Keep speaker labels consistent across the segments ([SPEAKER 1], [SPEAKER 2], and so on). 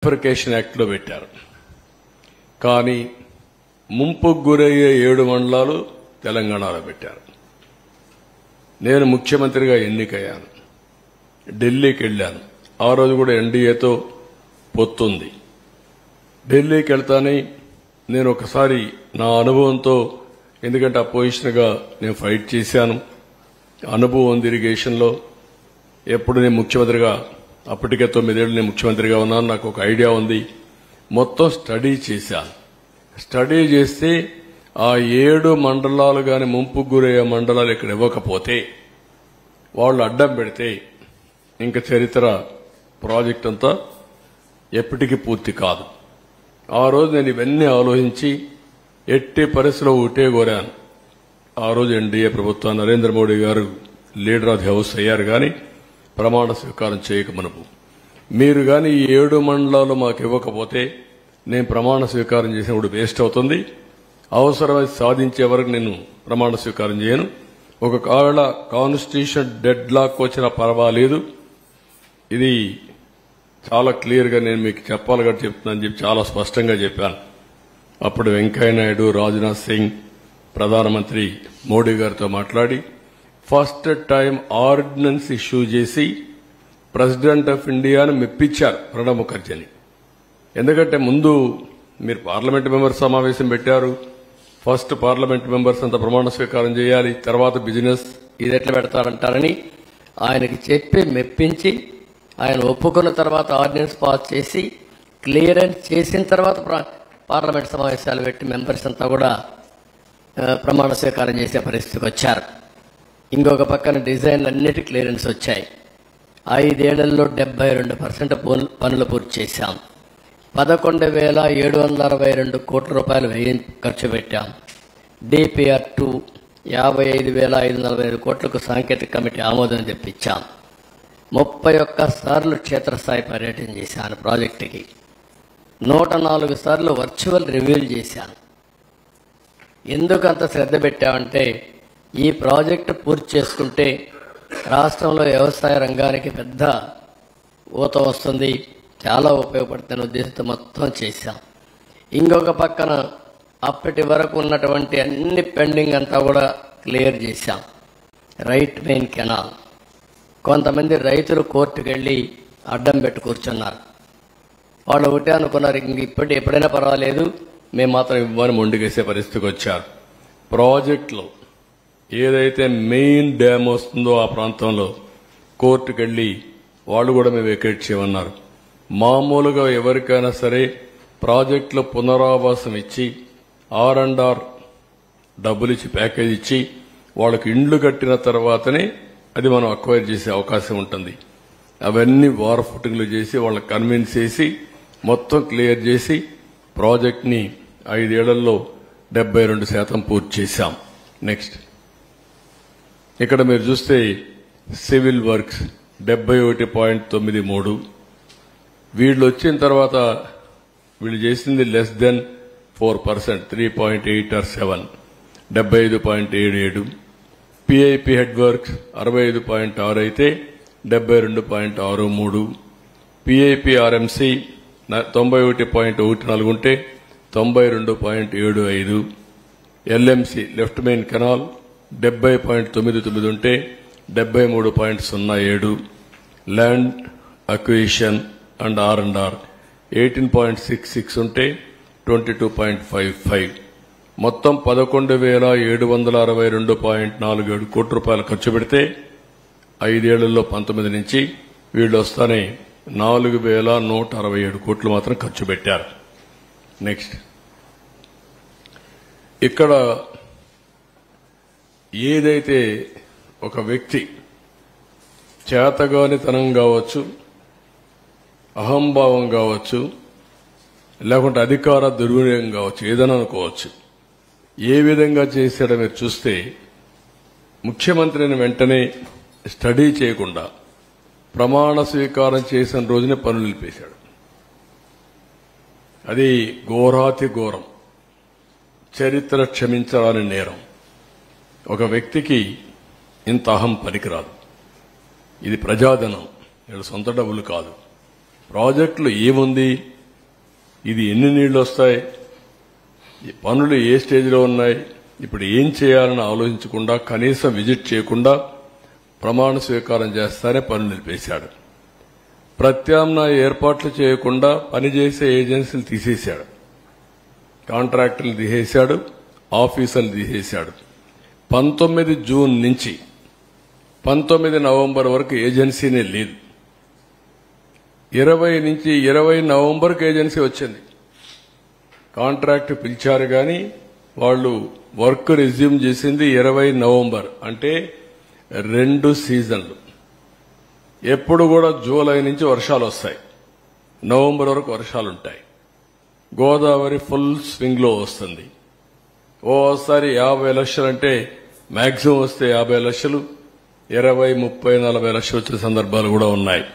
[SPEAKER 1] Bifurcation యాక్ట్లో పెట్టారు. కానీ ముంపుకు గురయ్యే 7 మండలాలు తెలంగాణలో పెట్టారు. నేను ముఖ్యమంత్రిగా ఎన్నికయ్యాను. ఢిల్లీకి వెళ్లాను. ఆ రోజు కూడా ఎన్డీఏతో పొత్తుంది. ఢిల్లీకి వెళ్తానే నేను ఒకసారి నా అనుభవంతో, ఎందుకంటే అపోజిషన్గా నేను ఫైట్ చేశాను, అనుభవం ఉంది ఇరిగేషన్లో. ఎప్పుడు నేను ముఖ్యమంత్రిగా, అప్పటికే 9 ఏళ్లు నేను ముఖ్యమంత్రిగా ఉన్నాను, నాకు ఒక ఐడియా ఉంది. మొత్తం స్టడీ చేశాను. స్టడీ చేస్తే ఆ 7 మండలాలు గాని ముంపుకు గురయ్యే మండలాలు ఇక్కడ ఇవ్వకపోతే, వాళ్ళు అడ్డం పెడితే ఇంకా చరిత్ర ప్రాజెక్ట్ అంతా ఎప్పటికీ పూర్తి కాదు. ఆ రోజు నేను ఇవన్నీ ఆలోచించి ఎట్టి పరిస్థితిలో ఒకటే కోరాను. ఆ రోజు ఎన్డీఏ ప్రభుత్వం, నరేంద్ర మోడీ గారు లీడర్ ఆఫ్ ది హౌస్ అయ్యారు. కానీ ప్రమాణ స్వీకారం చేయక మునుపు మీరు కానీ ఈ 7 మండలాలు మాకు ఇవ్వకపోతే నేను ప్రమాణ స్వీకారం చేసినప్పుడు వేస్ట్ అవుతుంది. అవసరమైతే సాధించే వరకు నేను ప్రమాణ స్వీకారం చేయను. ఒకవేళ కాన్స్టిట్యూషన్ డెడ్ లాక్ వచ్చినా పర్వాలేదు, ఇది చాలా క్లియర్గా నేను మీకు చెప్పాలి కాబట్టి చెప్తున్నానని చెప్పి చాలా స్పష్టంగా చెప్పాను. అప్పుడు వెంకయ్యనాయుడు, రాజ్నాథ్ సింగ్, ప్రధానమంత్రి మోడీ గారితో మాట్లాడి ఫస్ట్ టైం ఆర్డినెన్స్ ఇష్యూ చేసి ప్రెసిడెంట్ ఆఫ్ ఇండియాను మెప్పించారు ప్రణబ్ ముఖర్జీని. ఎందుకంటే ముందు మీరు పార్లమెంట్ మెంబర్స్ సమావేశం పెట్టారు. ఫస్ట్ పార్లమెంట్ మెంబర్స్ అంతా ప్రమాణ స్వీకారం చేయాలి, తర్వాత బిజినెస్.
[SPEAKER 2] ఇది ఎట్లా పెడతారంటారని ఆయనకి చెప్పి మెప్పించి ఆయన ఒప్పుకున్న తర్వాత ఆర్డినెన్స్ పాస్ చేసి క్లియరెన్స్ చేసిన తర్వాత పార్లమెంట్ సమావేశాలు పెట్టి మెంబర్స్ అంతా కూడా ప్రమాణ స్వీకారం చేసే పరిస్థితికి వచ్చారు. ఇంకొక పక్కన డిజైన్లు అన్నిటి క్లియరెన్స్ వచ్చాయి. 5 ఏళ్లలో 72% పనులు పూర్తి చేశాం. 11,762 కోట్ల రూపాయలు ఖర్చు పెట్టాం. డిపిఆర్ 2 55,545 కోట్లకు సాంకేతిక కమిటీ ఆమోదం తెప్పించాం. 31 సార్లు క్షేత్రస్థాయి పర్యటన చేశాను ప్రాజెక్టుకి. 104 సార్లు వర్చువల్ రివ్యూలు చేశాను. ఎందుకు అంత శ్రద్ధ పెట్టామంటే ఈ ప్రాజెక్టు పూర్తి చేసుకుంటే రాష్ట్రంలో వ్యవసాయ రంగానికి పెద్ద ఊత వస్తుంది, చాలా ఉపయోగపడుతున్న ఉద్దేశంతో మొత్తం చేశాం. ఇంకొక పక్కన అప్పటి వరకు ఉన్నటువంటి అన్ని పెండింగ్ అంతా కూడా క్లియర్ చేశాం. రైట్ మెయిన్ కెనాల్, కొంతమంది రైతులు కోర్టుకు వెళ్ళి అడ్డం పెట్టి కూర్చున్నారు. వాళ్ళు ఒకటే అనుకున్నారు, ఇంక ఎప్పుడైనా పర్వాలేదు,
[SPEAKER 1] మేము మాత్రం ఇవ్వని మొండికేసే పరిస్థితికి వచ్చారు. ప్రాజెక్టులో ఏదైతే మెయిన్ డ్యామ్ వస్తుందో ఆ ప్రాంతంలో కోర్టుకు వెళ్లి వాళ్ళు కూడా మేము వెకేట్ చేయమన్నారు. మామూలుగా ఎవరికైనా సరే ప్రాజెక్టులో పునరావాసం ఇచ్చి R&R డబ్బులు ఇచ్చి ప్యాకేజ్ ఇచ్చి వాళ్ళకి ఇండ్లు కట్టిన తర్వాతనే అది మనం అక్వైర్ చేసే అవకాశం ఉంటుంది. అవన్నీ వార్ ఫుటింగ్లు చేసి వాళ్ళకి కన్విన్స్ చేసి మొత్తం క్లియర్ చేసి ప్రాజెక్ట్ని 5 ఏళ్లలో 72% పూర్తి చేశాం. నెక్స్ట్ ఇక్కడ మీరు చూస్తే సివిల్ వర్క్స్ 71.93. వీళ్ళు వచ్చిన తర్వాత వీళ్ళు చేసింది less than 4%, 3.8 or 7, 75.77. PIP head works 65.6 అయితే 72.63. పిఐపి ఆర్ఎంసీ 91.14 ఉంటే 92.75. ఎల్ఎంసీ లెఫ్ట్ మెయిన్ కెనాల్ 70.99 ఉంటే 73.07. ల్యాండ్ అక్విజిషన్ అండ్ R&R 18.66 ఉంటే 22.55. మొత్తం 11,762.47 కోట్ల రూపాయలు ఖర్చు పెడితే 5 ఏళ్లలో 19 నుంచి వీళ్ళు వస్తానే 4,167 కోట్లు మాత్రం ఖర్చు పెట్టారు. నెక్స్ట్ ఇక్కడ ఏదైతే ఒక వ్యక్తి చేతగానితనం కావచ్చు, అహంభావం కావచ్చు, లేకుంటే అధికార దుర్వినియోగం కావచ్చు, ఏదైనా అనుకోవచ్చు, ఏ విధంగా చేశాడో మీరు చూస్తే ముఖ్యమంత్రిని వెంటనే స్టడీ చేయకుండా ప్రమాణ స్వీకారం చేసిన రోజునే పనులు నిలిపేశాడు. అది ఘోరాతి ఘోరం, చరిత్ర క్షమించరాని నేరం. ఒక వ్యక్తికి ఇంత అహం పనికిరాదు. ఇది ప్రజాధనం, వీళ్ళ సొంత డబ్బులు కాదు. ప్రాజెక్టులు ఏముంది, ఇది ఎన్ని నీళ్లు వస్తాయి, ఈ పనులు ఏ స్టేజ్లో ఉన్నాయి, ఇప్పుడు ఏం చేయాలని ఆలోచించకుండా కనీసం విజిట్ చేయకుండా ప్రమాణ స్వీకారం చేస్తానే పనులు నిలిపేశాడు. ప్రత్యామ్నాయ ఏర్పాట్లు చేయకుండా పనిచేసే ఏజెన్సీలు తీసేశాడు, కాంట్రాక్టర్లు తీసేశాడు, ఆఫీసర్లు తీసేశాడు. 19 జూన్ నుంచి 19 నవంబర్ వరకు ఏజెన్సీనే లేదు. 20 నుంచి 20 నవంబర్కి ఏజెన్సీ వచ్చింది. కాంట్రాక్ట్ పిలిచారు కానీ వాళ్ళు వర్క్ రిజ్యూమ్ చేసింది 20 నవంబర్, అంటే 2 సీజన్లు. ఎప్పుడు కూడా జూలై నుంచి వర్షాలు వస్తాయి, నవంబర్ వరకు వర్షాలుంటాయి. గోదావరి ఫుల్ స్వింగ్ లో వస్తుంది. ఓసారి 50 లక్షలు అంటే మాక్సిమం వస్తే 50 లక్షలు, 20, 30, 40 లక్షలు వచ్చే సందర్భాలు కూడా ఉన్నాయి.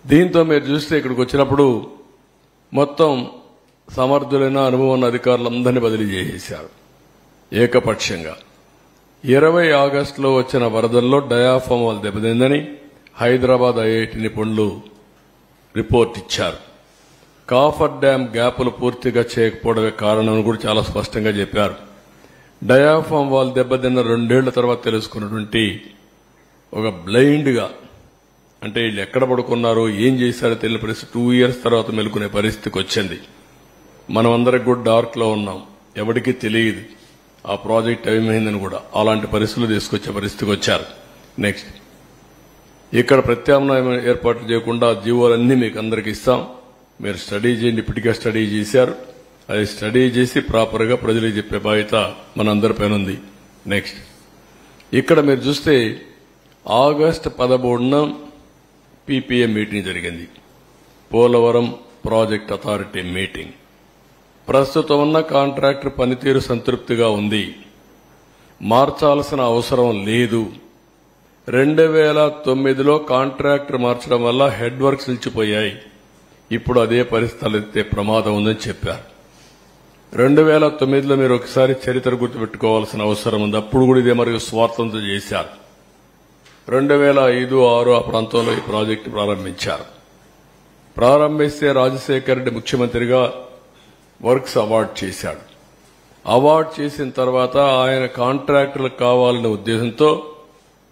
[SPEAKER 1] దీంతో మీరు చూస్తే ఇక్కడికి వచ్చినప్పుడు మొత్తం సమర్థులైన అనుభవం ఉన్న అధికారులందరినీ బదిలీ చేసేశారు ఏకపక్షంగా. 20 ఆగస్టులో వచ్చిన వరదల్లో డయాఫామ్ వాళ్ళు దెబ్బతిందని హైదరాబాద్ ఐఐటి నిపుణులు రిపోర్ట్ ఇచ్చారు. కాఫర్ డ్యాం గ్యాపులు పూర్తిగా చేయకపోవడమే కారణం కూడా చాలా స్పష్టంగా చెప్పారు. డయాఫామ్ వాళ్ళు దెబ్బతిన్న 2 ఏళ్ల తర్వాత తెలుసుకున్నటువంటి ఒక బ్లైండ్ గా, అంటే వీళ్ళు ఎక్కడ పడుకున్నారో ఏం చేశారో తెలియని పరిస్థితి 2 ఇయర్స్ తర్వాత మెలుకునే పరిస్థితికి వచ్చింది. మనం అందరికి కూడా డార్క్ లో ఉన్నాం, ఎవరికీ తెలియదు ఆ ప్రాజెక్ట్ ఏమైందని కూడా. అలాంటి పరిస్థితులు తీసుకొచ్చే పరిస్థితికి వచ్చారు. నెక్స్ట్, ఇక్కడ ప్రత్యామ్నాయం ఏర్పాట్లు చేయకుండా జీవోలన్నీ మీకు అందరికి ఇస్తాం, మీరు స్టడీ చేయండి. ఇప్పటికే స్టడీ చేశారు, అది స్టడీ చేసి ప్రాపర్ గా ప్రజలకు చెప్పే బాధ్యత మనందరిపైన ఉంది. నెక్స్ట్, ఇక్కడ మీరు చూస్తే ఆగస్టు 13న పీపీఏ మీటింగ్ జరిగింది, పోలవరం ప్రాజెక్ట్ అథారిటీ మీటింగ్. ప్రస్తుతం ఉన్న కాంట్రాక్టర్ పనితీరు సంతృప్తిగా ఉంది, మార్చాల్సిన అవసరం లేదు. 2009లో కాంట్రాక్టర్ మార్చడం వల్ల హెడ్ వర్క్స్ నిలిచిపోయాయి, ఇప్పుడు అదే పరిస్థితులు ఎత్తే ప్రమాదం ఉందని చెప్పారు. 2009లో మీరు ఒకసారి చరిత్ర గుర్తుపెట్టుకోవాల్సిన అవసరం ఉంది. అప్పుడు కూడా ఇదే మరియు స్వార్థంతో చేశారు. 2005, 2006 ఆ ప్రాంతంలో ఈ ప్రాజెక్టు ప్రారంభించారు. ప్రారంభిస్తే రాజశేఖర్ రెడ్డి ముఖ్యమంత్రిగా వర్క్స్ అవార్డు చేశాడు. అవార్డు చేసిన తర్వాత ఆయన కాంట్రాక్టర్లకు కావాలనే ఉద్దేశంతో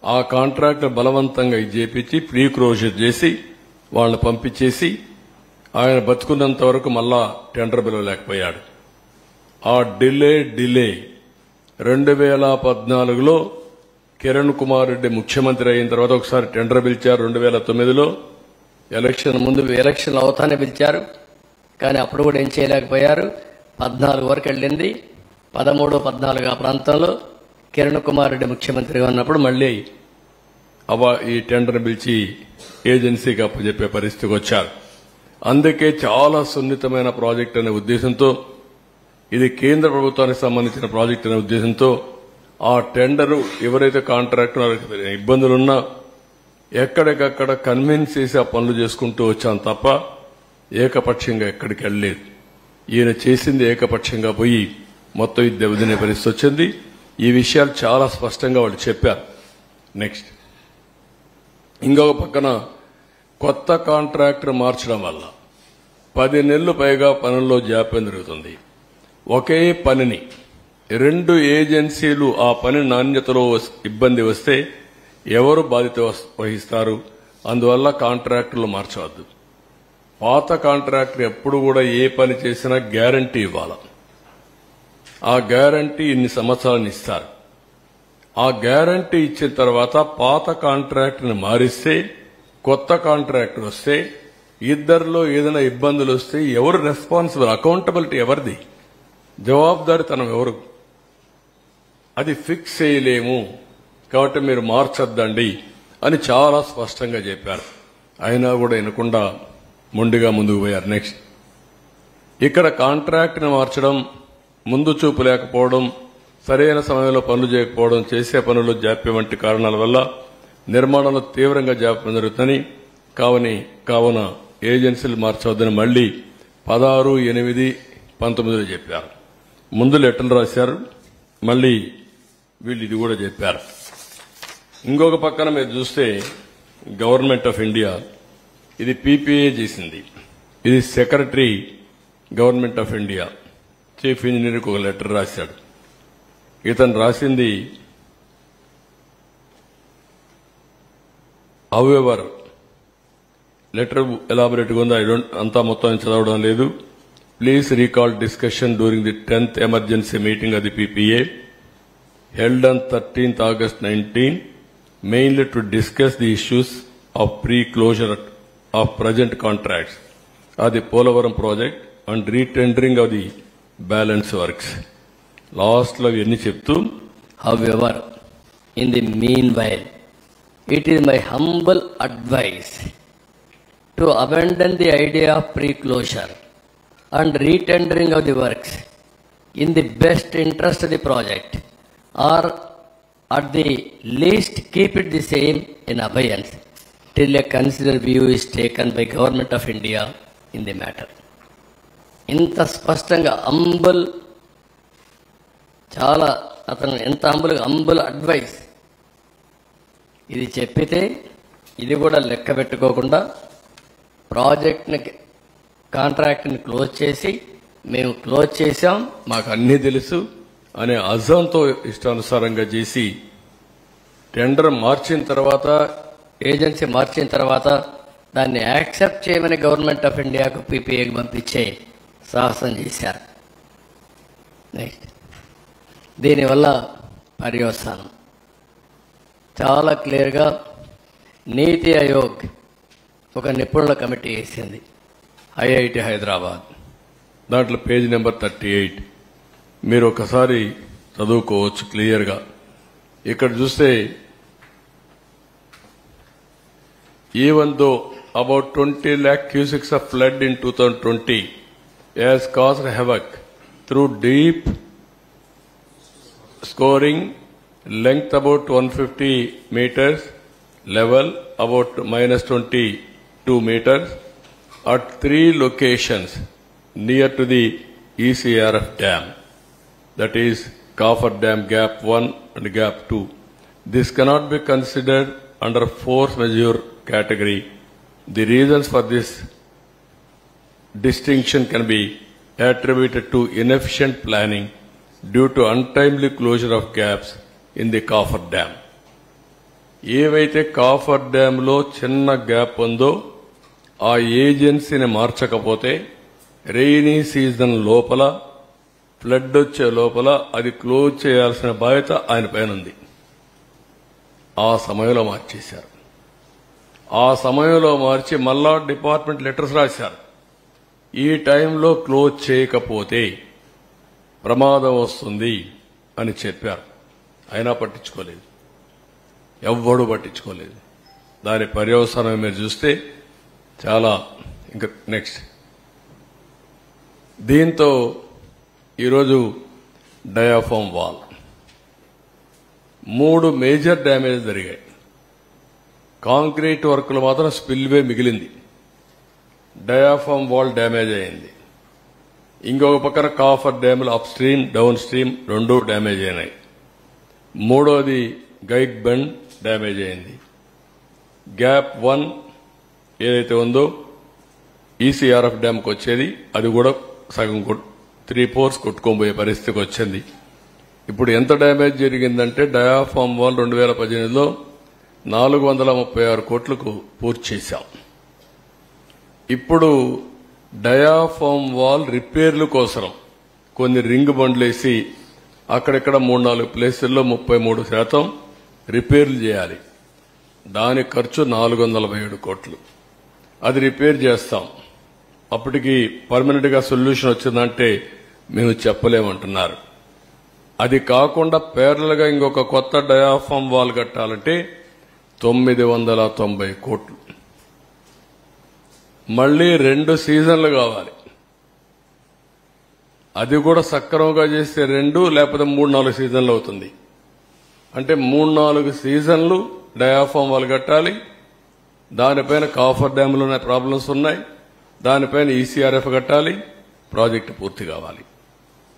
[SPEAKER 1] ఆ కాంట్రాక్టర్ బలవంతంగా చేపించి ప్రీ క్లోజర్ చేసి వాళ్ళని పంపించేసి ఆయన బతుకున్నంత వరకు మళ్ళా టెండర్ పిలవలేకపోయాడు. ఆ డిలే 2014లో కిరణ్ కుమార్ రెడ్డి ముఖ్యమంత్రి అయిన తర్వాత ఒకసారి టెండర్ పిలిచారు. 2009లో
[SPEAKER 2] ఎలక్షన్ ముందు ఎలక్షన్ అవుతానే పిలిచారు, కానీ అప్పుడు కూడా ఏం చేయలేకపోయారు. 14 వరకు వెళ్ళింది. 13, 14 ఆ ప్రాంతంలో కిరణ్ కుమార్ రెడ్డి ముఖ్యమంత్రిగా ఉన్నప్పుడు మళ్లీ
[SPEAKER 1] ఈ టెండర్ పిలిచి ఏజెన్సీకి అప్పచెప్పే పరిస్థితికి వచ్చారు. అందుకే చాలా సున్నితమైన ప్రాజెక్ట్ అనే ఉద్దేశంతో, ఇది కేంద్ర ప్రభుత్వానికి సంబంధించిన ప్రాజెక్ట్ అనే ఉద్దేశంతో ఆ టెండరు ఎవరైతే కాంట్రాక్టర్ ఇబ్బందులున్నా ఎక్కడికక్కడ కన్విన్స్ చేసి ఆ పనులు చేసుకుంటూ వచ్చాం తప్ప ఏకపక్షంగా ఎక్కడికి వెళ్ళలేదు. ఈయన చేసింది ఏకపక్షంగా పోయి మొత్తం ఇది దెబ్బతినే పరిస్థితి వచ్చింది. ఈ విషయాలు చాలా స్పష్టంగా వాళ్ళు చెప్పారు. నెక్స్ట్, ఇంకొక పక్కన కొత్త కాంట్రాక్టర్ మార్చడం వల్ల 10 నెలలు పైగా పనుల్లో జాప్యం జరుగుతుంది. ఒకే పనిని 2 ఏజెన్సీలు ఆ పని నాణ్యతలో ఇబ్బంది వస్తే ఎవరు బాధ్యత వహిస్తారు? అందువల్ల కాంట్రాక్టర్లు మార్చవద్దు. పాత కాంట్రాక్టర్ ఎప్పుడు కూడా ఏ పని చేసినా గ్యారంటీ ఇవ్వాలి. ఆ గ్యారంటీ ఇన్ని సంవత్సరాలను ఇస్తారు. ఆ గ్యారంటీ ఇచ్చిన తర్వాత పాత కాంట్రాక్టర్ని మారిస్తే కొత్త కాంట్రాక్టర్ వస్తే ఇద్దరిలో ఏదైనా ఇబ్బందులు వస్తే ఎవరు రెస్పాన్సిబుల్? అకౌంటబిలిటీ ఎవరిది? జవాబుదారీతనం ఎవరు? అది ఫిక్స్ చేయలేము, కాబట్టి మీరు మార్చొద్దండి అని చాలా స్పష్టంగా చెప్పారు. అయినా కూడా వినకుండా మొండిగా ముందుకు పోయారు. నెక్స్ట్, ఇక్కడ కాంట్రాక్ట్ని మార్చడం, ముందు చూపు లేకపోవడం, సరైన సమయంలో పనులు చేయకపోవడం, చేసే పనుల్లో జాప్యం వంటి కారణాల వల్ల నిర్మాణంలో తీవ్రంగా జాప్యం జరుగుతుందని కావున ఏజెన్సీలు మార్చవద్దని మళ్లీ 16/8/19 చెప్పారు. ముందు లెటర్లు రాశారు, మళ్లీ వీళ్ళు ఇది కూడా చెప్పారు. ఇంకొక పక్కన మీరు చూస్తే గవర్నమెంట్ ఆఫ్ ఇండియా ఇది పీపీఏ చేసింది. ఇది secretary Government of India chief ఇంజనీర్కి ఒక లెటర్ రాశాడు. ఇతను రాసింది హౌఎవర్ లెటర్ ఎలాబొరేట్గా ఉందో అంతా మొత్తం చదవడం లేదు. Please recall discussion during the 10th emergency meeting of the PPA held on 13th August 19, mainly to discuss the issues of pre-closure of present contracts of the Polavaram project and retendering of the balance works. Last lo enni cheptu,
[SPEAKER 2] however, in the meanwhile, it is my humble advice to abandon the idea of pre-closure and retendering of the works in the best interest of the project, or at the least keep it the same in abeyance till a considered view is taken by Government of India in the matter. ఇంత స్పష్టంగా అంబుల్ చాలా అతను ఎంత అంబుల్ advice ఇది చెప్పితే ఇది కూడా లెక్క పెట్టుకోకుండా ప్రాజెక్ట్ని కాంట్రాక్ట్ని క్లోజ్ చేసి మేము క్లోజ్ చేశాం
[SPEAKER 1] మాకు అన్నీ తెలుసు అనే అజంతో ఇష్టానుసారంగా చేసి టెండర్ మార్చిన తర్వాత
[SPEAKER 2] ఏజెన్సీ మార్చిన తర్వాత దాన్ని యాక్సెప్ట్ చేయమని గవర్నమెంట్ ఆఫ్ ఇండియాకు పీపీఏకి పంపించే సాహసం చేశారు. నెక్స్ట్ దీనివల్ల పర్యవసానం చాలా క్లియర్గా నీతి ఆయోగ్ ఒక నిపుణుల కమిటీ వేసింది ఐఐటి హైదరాబాద్.
[SPEAKER 1] దాంట్లో పేజ్ నెంబర్ 38 మీరు ఒకసారి చదువుకోవచ్చు క్లియర్గా. ఇక్కడ చూస్తే even though about 20 lakh cubics of flood in 2020 has caused havoc through deep scoring, length about 150 meters, level about -22 meters at 3 locations near to the ECRF dam. That is Coffer Dam Gap 1 and Gap 2. This cannot be considered under force majeure category. The reasons for this distinction can be attributed to inefficient planning due to untimely closure of gaps in the Coffer Dam. ఏవైతే copper డ్యాంలో చిన్న gap ఉందో ఆ ఏజెన్సీని మార్చకపోతే rainy season లోపల flood వచ్చే లోపల అది close చేయాల్సిన బాధ్యత ఆయన పైన ఉంది. ఆ సమయంలో మార్చేశారు. ఆ సమయంలో మార్చి మళ్ళా డిపార్ట్మెంట్ లెటర్స్ రాశారు. ఈ టైంలో క్లోజ్ చేయకపోతే ప్రమాదం వస్తుంది అని చెప్పారు. అయినా పట్టించుకోలేదు, ఎవ్వడూ పట్టించుకోలేదు. దాని పర్యవసానం మీరు చూస్తే చాలా. ఇంకా నెక్స్ట్ దీంతో ఈరోజు డయాఫామ్ వాల్ 3 మేజర్ డ్యామేజ్ జరిగాయి. కాంక్రీట్ వర్క్లు మాత్రం స్పిల్వే మిగిలింది. డయాఫామ్ వాల్ డ్యామేజ్ అయింది. ఇంకొక పక్కన కాఫర్ డ్యాములు up stream down stream 2 damage అయినాయి. మూడోది గైక్ బెండ్ డ్యామేజ్ అయింది. గ్యాప్ 1 ఏదైతే ఉందో ఈసీఆర్ఎఫ్ డ్యామ్కి వచ్చేది అది కూడా సగం 3/4 కొట్టుకోబోయే పరిస్థితికి వచ్చింది. ఇప్పుడు ఎంత డ్యామేజ్ జరిగిందంటే డయాఫామ్ వాల్ 2018లో 436 కోట్లకు పూర్తి చేశాం. ఇప్పుడు డయాఫామ్ వాల్ రిపేర్ల కోసం కొన్ని రింగ్ బండ్లేసి అక్కడెక్కడ 3-4 ప్లేసుల్లో 33% రిపేర్లు చేయాలి. దాని ఖర్చు 447 కోట్లు. అది రిపేర్ చేస్తాం. అప్పటికి పర్మనెంట్ గా సొల్యూషన్ వచ్చిందంటే మేము చెప్పలేమంటున్నారు. అది కాకుండా ప్యారలల్ గా ఇంకొక కొత్త డయాఫామ్ వాల్ కట్టాలంటే 990 కోట్లు. మళ్లీ 2 సీజన్లు కావాలి. అది కూడా సక్రమంగా చేస్తే 2 లేకపోతే 3-4 సీజన్లు అవుతుంది. అంటే 3-4 సీజన్లు డయాఫామ్ వాల్ కట్టాలి. దానిపైన కాఫర్ డ్యామ్లోనే ప్రాబ్లమ్స్ ఉన్నాయి. దానిపైన ఈసీఆర్ఎఫ్ కట్టాలి. ప్రాజెక్టు పూర్తి కావాలి.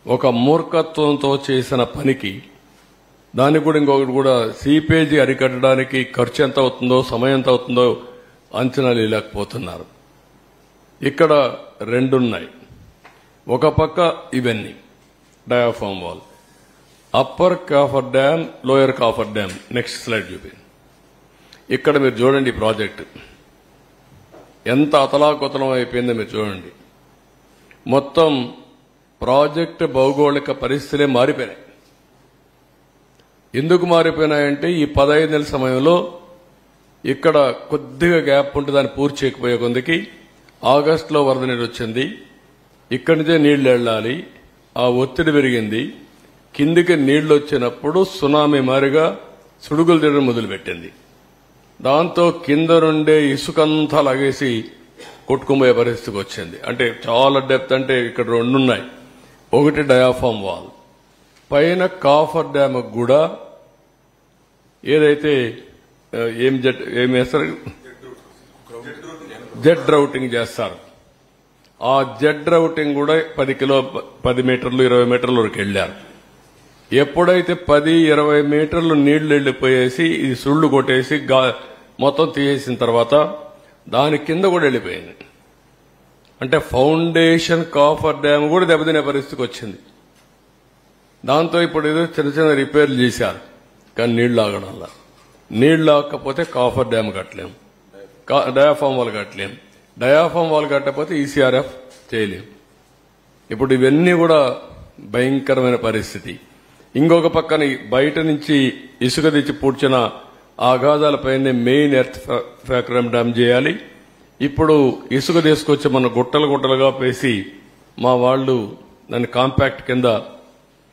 [SPEAKER 1] ఒక మూర్ఖత్వంతో చేసిన పనికి దానికి కూడా ఇంకొకటి కూడా సీపేజీ అరికట్టడానికి ఖర్చు ఎంత అవుతుందో సమయం ఎంత అవుతుందో అంచనాలు వేయలేకపోతున్నారు. ఇక్కడ రెండున్నాయి. ఒక పక్క ఇవన్నీ diaphragm wall, upper coffer dam, lower coffer dam. Next slide చూపి. ఇక్కడ మీరు చూడండి ఈ ప్రాజెక్టు ఎంత అతలాకుతలం అయిపోయిందో మీరు చూడండి. మొత్తం ప్రాజెక్టు భౌగోళిక పరిస్థితులే మారిపోయినాయి. ఎందుకు మారిపోయినాయంటే ఈ 15 నెలల సమయంలో ఇక్కడ కొద్దిగా గ్యాప్ ఉంటే దాన్ని పూర్తి చేయకపోయే కొందికి ఆగస్టులో వరద నీరు వచ్చింది. ఇక్కడి నుంచే నీళ్లు వెళ్లాలి. ఆ ఒత్తిడి పెరిగింది. కిందికి నీళ్లు వచ్చినప్పుడు సునామీ మారిగా సుడుగులు తిరగడం మొదలుపెట్టింది. దాంతో కింద నుండే ఇసుకంతా లాగేసి కొట్టుకుపోయే పరిస్థితికి వచ్చింది. అంటే చాలా డెప్త్. అంటే ఇక్కడ రెండున్నాయి. ఒకటి డయాఫామ్ వాల్, పైన కాఫర్ డ్యామ్ కూడా ఏదైతే ఏం వేస్తారు, జెడ్ రౌటింగ్ చేస్తారు. ఆ జెడ్ రౌటింగ్ కూడా 10 మీటర్లు 20 మీటర్ల వరకు వెళ్లారు. ఎప్పుడైతే 10-20 మీటర్లు నీళ్లు వెళ్లిపోయేసి ఇది సుళ్లు కొట్టేసి మొత్తం తీసేసిన తర్వాత దాని కింద కూడా వెళ్లిపోయింది. అంటే ఫౌండేషన్ కాఫర్ డ్యామ్ కూడా దెబ్బతినే పరిస్థితికి వచ్చింది. దాంతో ఇప్పుడు ఏదో చిన్న చిన్న రిపేర్లు చేశారు. కానీ నీళ్లు ఆగడంలా. నీళ్లు ఆగకపోతే కాఫర్ డ్యామ్ కట్టలేం, డయాఫామ్ వాల్ కట్టలేం. డయాఫామ్ వాల్ కట్టకపోతే ఈసీఆర్ఎఫ్ చేయలేం. ఇప్పుడు ఇవన్నీ కూడా భయంకరమైన పరిస్థితి. ఇంకొక పక్కన బయట నుంచి ఇసుక తెచ్చి పూడ్చిన ఆఘాతాలపైనే మెయిన్ ఎర్త్ ఫ్యాక్టరీ డ్యామ్ చేయాలి. ఇప్పుడు ఇసుక తీసుకొచ్చి మన గుట్టలు గుట్టలుగా పేసి మా వాళ్ళు దాన్ని కాంపాక్ట్ కింద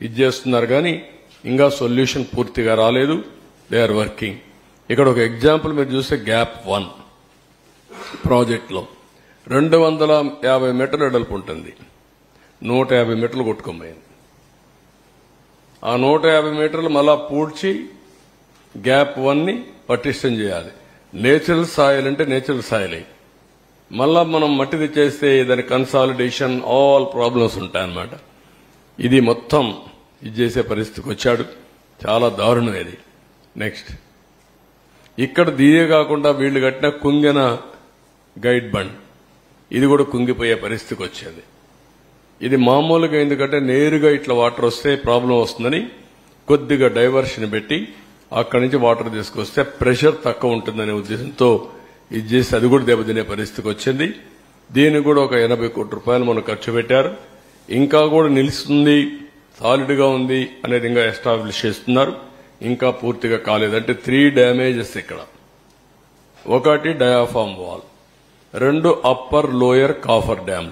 [SPEAKER 1] ఇది చేస్తున్నారు. కానీ ఇంకా సొల్యూషన్ పూర్తిగా రాలేదు. They are working. ఇక్కడ ఒక ఎగ్జాంపుల్ మీరు చూస్తే గ్యాప్ 1 ప్రాజెక్టులో 250 మీటర్ల వెడల్పు ఉంటుంది. 150 మీటర్లు కొట్టుకోబోయింది. ఆ 150 మీటర్లు మళ్ళా పూడ్చి గ్యాప్ 1ని పటిష్టం చేయాలి. నేచురల్ సాయిల్ అంటే నేచురల్ సాయిల్. మళ్ళా మనం మట్టి తెచ్చేస్తే దాని కన్సాలిడేషన్ ఆల్ ప్రాబ్లమ్స్ ఉంటాయన్నమాట. ఇది మొత్తం ఇది చేసే పరిస్థితికి వచ్చాడు. చాలా దారుణం ఇది. నెక్స్ట్ ఇక్కడ దీనే కాకుండా వీళ్లు కట్టిన కుంగిన గైడ్ బండ్ ఇది కూడా కుంగిపోయే పరిస్థితికి వచ్చింది. ఇది మామూలుగా ఎందుకంటే నేరుగా ఇట్లా వాటర్ వస్తే ప్రాబ్లం వస్తుందని కొద్దిగా డైవర్షన్ పెట్టి అక్కడి నుంచి వాటర్ తీసుకొస్తే ప్రెషర్ తక్కువ ఉంటుందనే ఉద్దేశంతో ఇది చేసి అది కూడా దెబ్బతినే పరిస్థితికి వచ్చింది. దీనికి కూడా ఒక 80 కోట్ల రూపాయలు మనం ఖర్చు పెట్టారు. ఇంకా కూడా నిలుస్తుంది, సాలిడ్ గా ఉంది అనేది ఇంకా ఎస్టాబ్లిష్ చేస్తున్నారు. ఇంకా పూర్తిగా కాలేదు. అంటే 3 డ్యామేజెస్ ఇక్కడ. ఒకటి diaphragm wall, 2 upper lower coffer dam,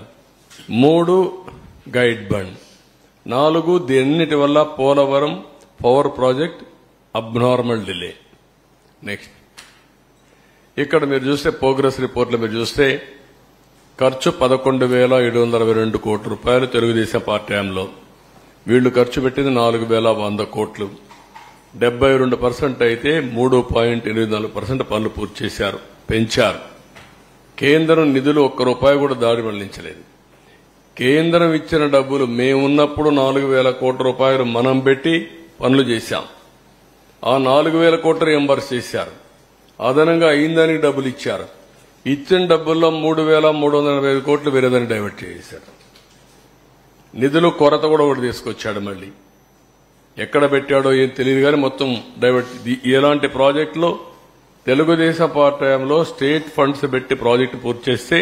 [SPEAKER 1] 3 guide bund, 4 దీన్నిటి వల్ల Polavaram power project abnormal delay. Next ఇక్కడ మీరు చూస్తే ప్రోగ్రెస్ రిపోర్ట్లో మీరు చూస్తే ఖర్చు 11,722 కోట్ల రూపాయలు తెలుగుదేశం పార్టీ హయాంలో. వీళ్లు ఖర్చు పెట్టింది 4,100 కోట్లు. 72% అయితే 3.84% పనులు పూర్తి చేశారు, పెంచారు. కేంద్రం నిధులు ఒక్క రూపాయి కూడా దారి మళ్లించలేదు. కేంద్రం ఇచ్చిన డబ్బులు మేమున్నప్పుడు 4,000 కోట్ల రూపాయలు మనం పెట్టి పనులు చేశాం. ఆ 4,000 కోట్లు రియంబర్స్ చేశారు. అదనంగా అయిందానికి డబ్బులు ఇచ్చారు. ఇచ్చిన డబ్బుల్లో 3,385 కోట్లు వేరేదాన్ని డైవర్ట్ చేశారు. నిధులు కొరత కూడా ఒకటి తీసుకొచ్చాడు. మళ్ళీ ఎక్కడ పెట్టాడో ఏం తెలియదు కానీ మొత్తం డైవర్ట్. ఇలాంటి ప్రాజెక్టులో తెలుగుదేశం పార్టీ హయాంలో స్టేట్ ఫండ్స్ పెట్టి ప్రాజెక్టు పూర్తి చేస్తే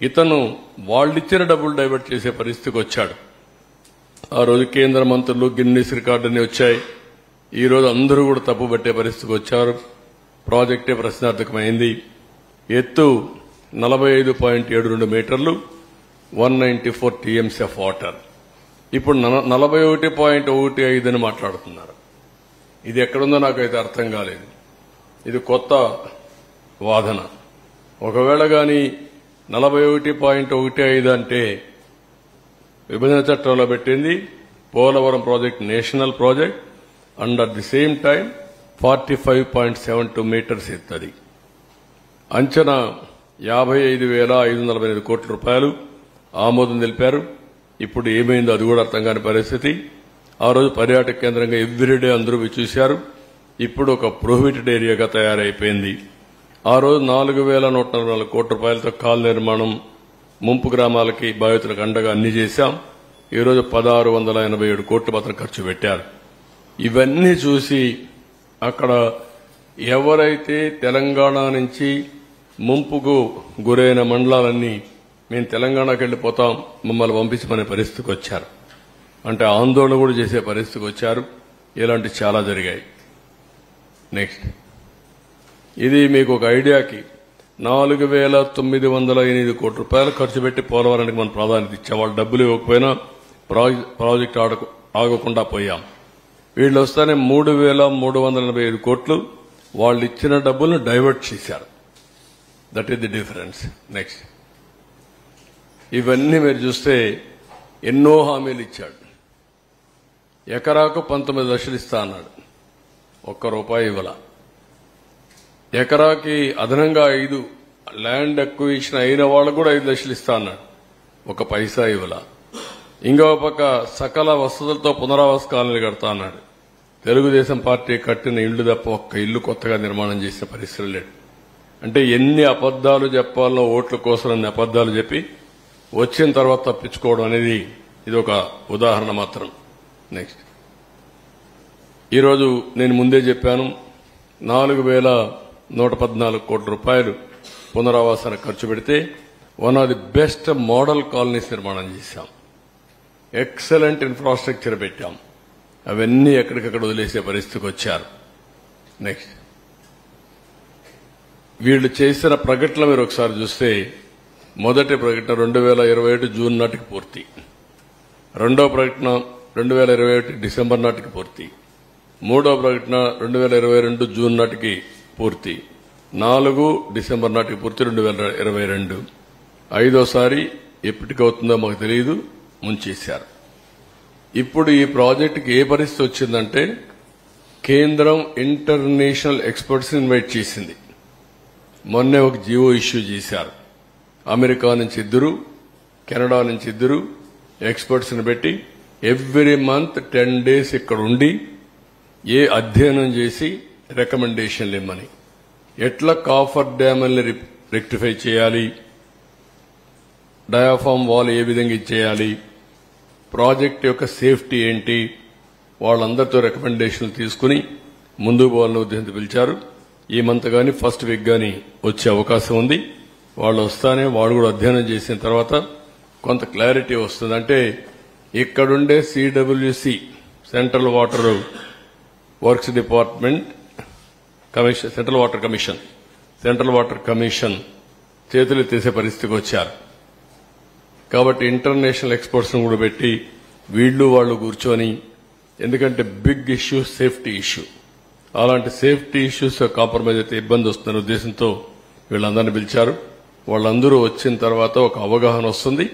[SPEAKER 1] ఇతను వాళ్ళిచ్చిన డబ్బులు డైవర్ట్ చేసే పరిస్థితికి వచ్చాడు. ఆ రోజు కేంద్ర మంత్రులు గిన్నీస్ రికార్డుని వచ్చాయి. ఈ రోజు అందరూ కూడా తప్పు పట్టే పరిస్థితికి వచ్చారు. ప్రాజెక్టే ప్రశ్నార్థకమైంది. ఎత్తు 45.72 మీటర్లు, 194 టీఎంసీ ఆఫ్ వాటర్. ఇప్పుడు 41.15 అని మాట్లాడుతున్నారు. ఇది ఎక్కడుందో నాకైతే అర్థం కాలేదు. ఇది కొత్త వాదన. ఒకవేళ గాని 41.15 అంటే విభజన చట్టంలో పెట్టింది Polavaram project national project. And at the same time 45.72 metres ఎత్తది. అంచనా 55,545 కోట్ల రూపాయలు ఆమోదం తెలిపారు. ఇప్పుడు ఏమైందో అది కూడా అర్థం కాని పరిస్థితి. ఆ రోజు పర్యాటక కేంద్రంగా ఎవ్రీడే అందరూ చూశారు. ఇప్పుడు ఒక ప్రొహిబిటెడ్ ఏరియాగా తయారైపోయింది. ఆ రోజు 4,144 కోట్ల రూపాయలతో కాల్ నిర్మాణం, ముంపు గ్రామాలకి బాధితులకు అండగా అన్ని చేశాం. ఈరోజు 1,687 కోట్లు మాత్రం ఖర్చు పెట్టారు. ఇవన్నీ చూసి అక్కడ ఎవరైతే తెలంగాణ నుంచి ముంపుకు గురైన మండలాలన్నీ మేము తెలంగాణకు వెళ్లిపోతాం, మమ్మల్ని పంపించమనే పరిస్థితికి వచ్చారు. అంటే ఆందోళన కూడా చేసే పరిస్థితికి వచ్చారు. ఇలాంటి చాలా జరిగాయి. నెక్స్ట్, ఇది మీకు ఒక ఐడియాకి 4,908 కోట్ల రూపాయలు ఖర్చు పెట్టి పోలవరానికి మనం ప్రాధాన్యత ఇచ్చాం. వాళ్ళు డబ్బులు ఇవ్వకపోయినా ప్రాజెక్టు ఆగకుండా పోయాం. వీళ్ళు వస్తానే 3,385 కోట్లు వాళ్ళు ఇచ్చిన డబ్బులను డైవర్ట్ చేశారు. That is the difference. Next, ఇవన్నీ మీరు చూస్తే ఎన్నో హామీలు ఇచ్చాడు. ఎకరాకు 19 లక్షలు ఇస్తా అన్నాడు, ఒక్క రూపాయి ఇవ్వాల. ఎకరాకి అదనంగా 5 ల్యాండ్ అక్విజిషన్ అయిన వాళ్ళకు కూడా 5 లక్షలు ఇస్తా అన్నాడు, ఒక పైసా ఇవ్వాల. ఇంకో పక్క సకల వసతులతో పునరావాస కాలనీలు కడతా అన్నాడు. తెలుగుదేశం పార్టీ కట్టిన ఇళ్లు తప్ప ఒక్క ఇల్లు కొత్తగా నిర్మాణం చేసిన పరిస్థితులు లేడు. అంటే ఎన్ని అబద్దాలు చెప్పాలనో ఓట్ల కోసం అన్ని అబద్దాలు చెప్పి వచ్చిన తర్వాత తప్పించుకోవడం అనేది ఇది ఒక ఉదాహరణ మాత్రం. నెక్స్ట్, ఈరోజు నేను ముందే చెప్పాను, 4,114 కోట్ల రూపాయలు పునరావాసానికి ఖర్చు పెడితే one of the best model colonies నిర్మాణం చేశాం. ఎక్సలెంట్ ఇన్ఫ్రాస్ట్రక్చర్ పెట్టాం. అవన్నీ ఎక్కడికక్కడ వదిలేసే పరిస్థితికి వచ్చారు. నెక్స్ట్, వీళ్లు చేసిన ప్రకటన మీరు ఒకసారి చూస్తే, మొదటి ప్రకటన 2021 జూన్ నాటికి పూర్తి, రెండో ప్రకటన 2021 డిసెంబర్ నాటికి పూర్తి, మూడో ప్రకటన 2022 జూన్ నాటికి పూర్తి, 4 డిసెంబర్ నాటికి పూర్తి 2022. ఐదోసారి ఎప్పటికవుతుందో మాకు తెలియదు, ముంచేశారు. ఇప్పుడు ఈ ప్రాజెక్టుకి ఏ పరిస్థితి వచ్చిందంటే, కేంద్రం ఇంటర్నేషనల్ ఎక్స్పర్ట్స్ ఇన్వైట్ చేసింది. మొన్నే ఒక జీవో ఇష్యూ చేశారు. అమెరికా నుంచి 2, కెనడా నుంచి 2 ఎక్స్పర్ట్స్ ని పెట్టి ఎవ్రీ మంత్ 10 days ఇక్కడ ఉండి ఏ అధ్యయనం చేసి రికమెండేషన్లు ఇమ్మని, ఎట్లా కాఫర్ డ్యామ్ని రెక్టిఫై చేయాలి, డయాఫామ్ వాల్ ఏ విధంగా ఇచ్చేయాలి, ప్రాజెక్ట్ యొక్క సేఫ్టీ ఏంటి, వాళ్ళందరితో రికమెండేషన్లు తీసుకుని ముందుకు పోవాలని ఉద్దేశంతో పిలిచారు. ఈ మంత్ గాని ఫస్ట్ వీక్ గాని వచ్చే అవకాశం ఉంది. వాళ్ళు వస్తానే వాళ్ళు కూడా అధ్యయనం చేసిన తర్వాత కొంత క్లారిటీ వస్తుంది. అంటే ఇక్కడుండే CWC, central water works department commission, central water commission చేతులు తీసే పరిస్థితికి వచ్చారు. కాబట్టి ఇంటర్నేషనల్ ఎక్స్పర్ట్స్ కూడా పెట్టి వీళ్లు వాళ్ళు కూర్చొని, ఎందుకంటే బిగ్ ఇష్యూ సేఫ్టీ ఇష్యూ, అలాంటి సేఫ్టీ ఇష్యూస్ కాంప్రమైజ్ అయితే ఇబ్బంది వస్తున్న ఉద్దేశంతో వీళ్ళందరినీ పిలిచారు. వాళ్ళందరూ వచ్చిన తర్వాత ఒక అవగాహన వస్తుంది.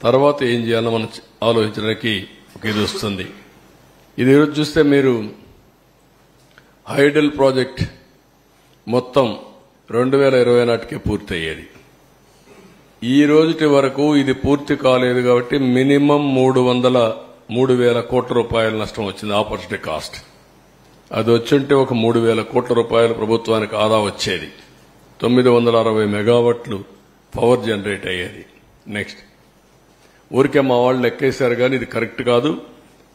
[SPEAKER 1] తర్వాత ఏం చేయాలో మనం ఆలోచించడానికి ఒక ఇది వస్తుంది. ఇది ఈరోజు చూస్తే మీరు హైడల్ ప్రాజెక్ట్ మొత్తం 2020 నాటికే పూర్తయ్యేది. ఈ రోజుటి వరకు ఇది పూర్తి కాలేదు కాబట్టి మినిమం 3,000 కోట్ల రూపాయల నష్టం వచ్చింది. ఆపర్చునిటీ కాస్ట్ అది వచ్చుంటే ఒక 3,000 కోట్ల రూపాయలు ప్రభుత్వానికి ఆదా వచ్చేది. 960 మెగావాట్లు పవర్ జనరేట్ అయ్యేది. నెక్స్ట్, ఊరికే మా వాళ్ళు లెక్కేశారు కానీ ఇది కరెక్ట్ కాదు.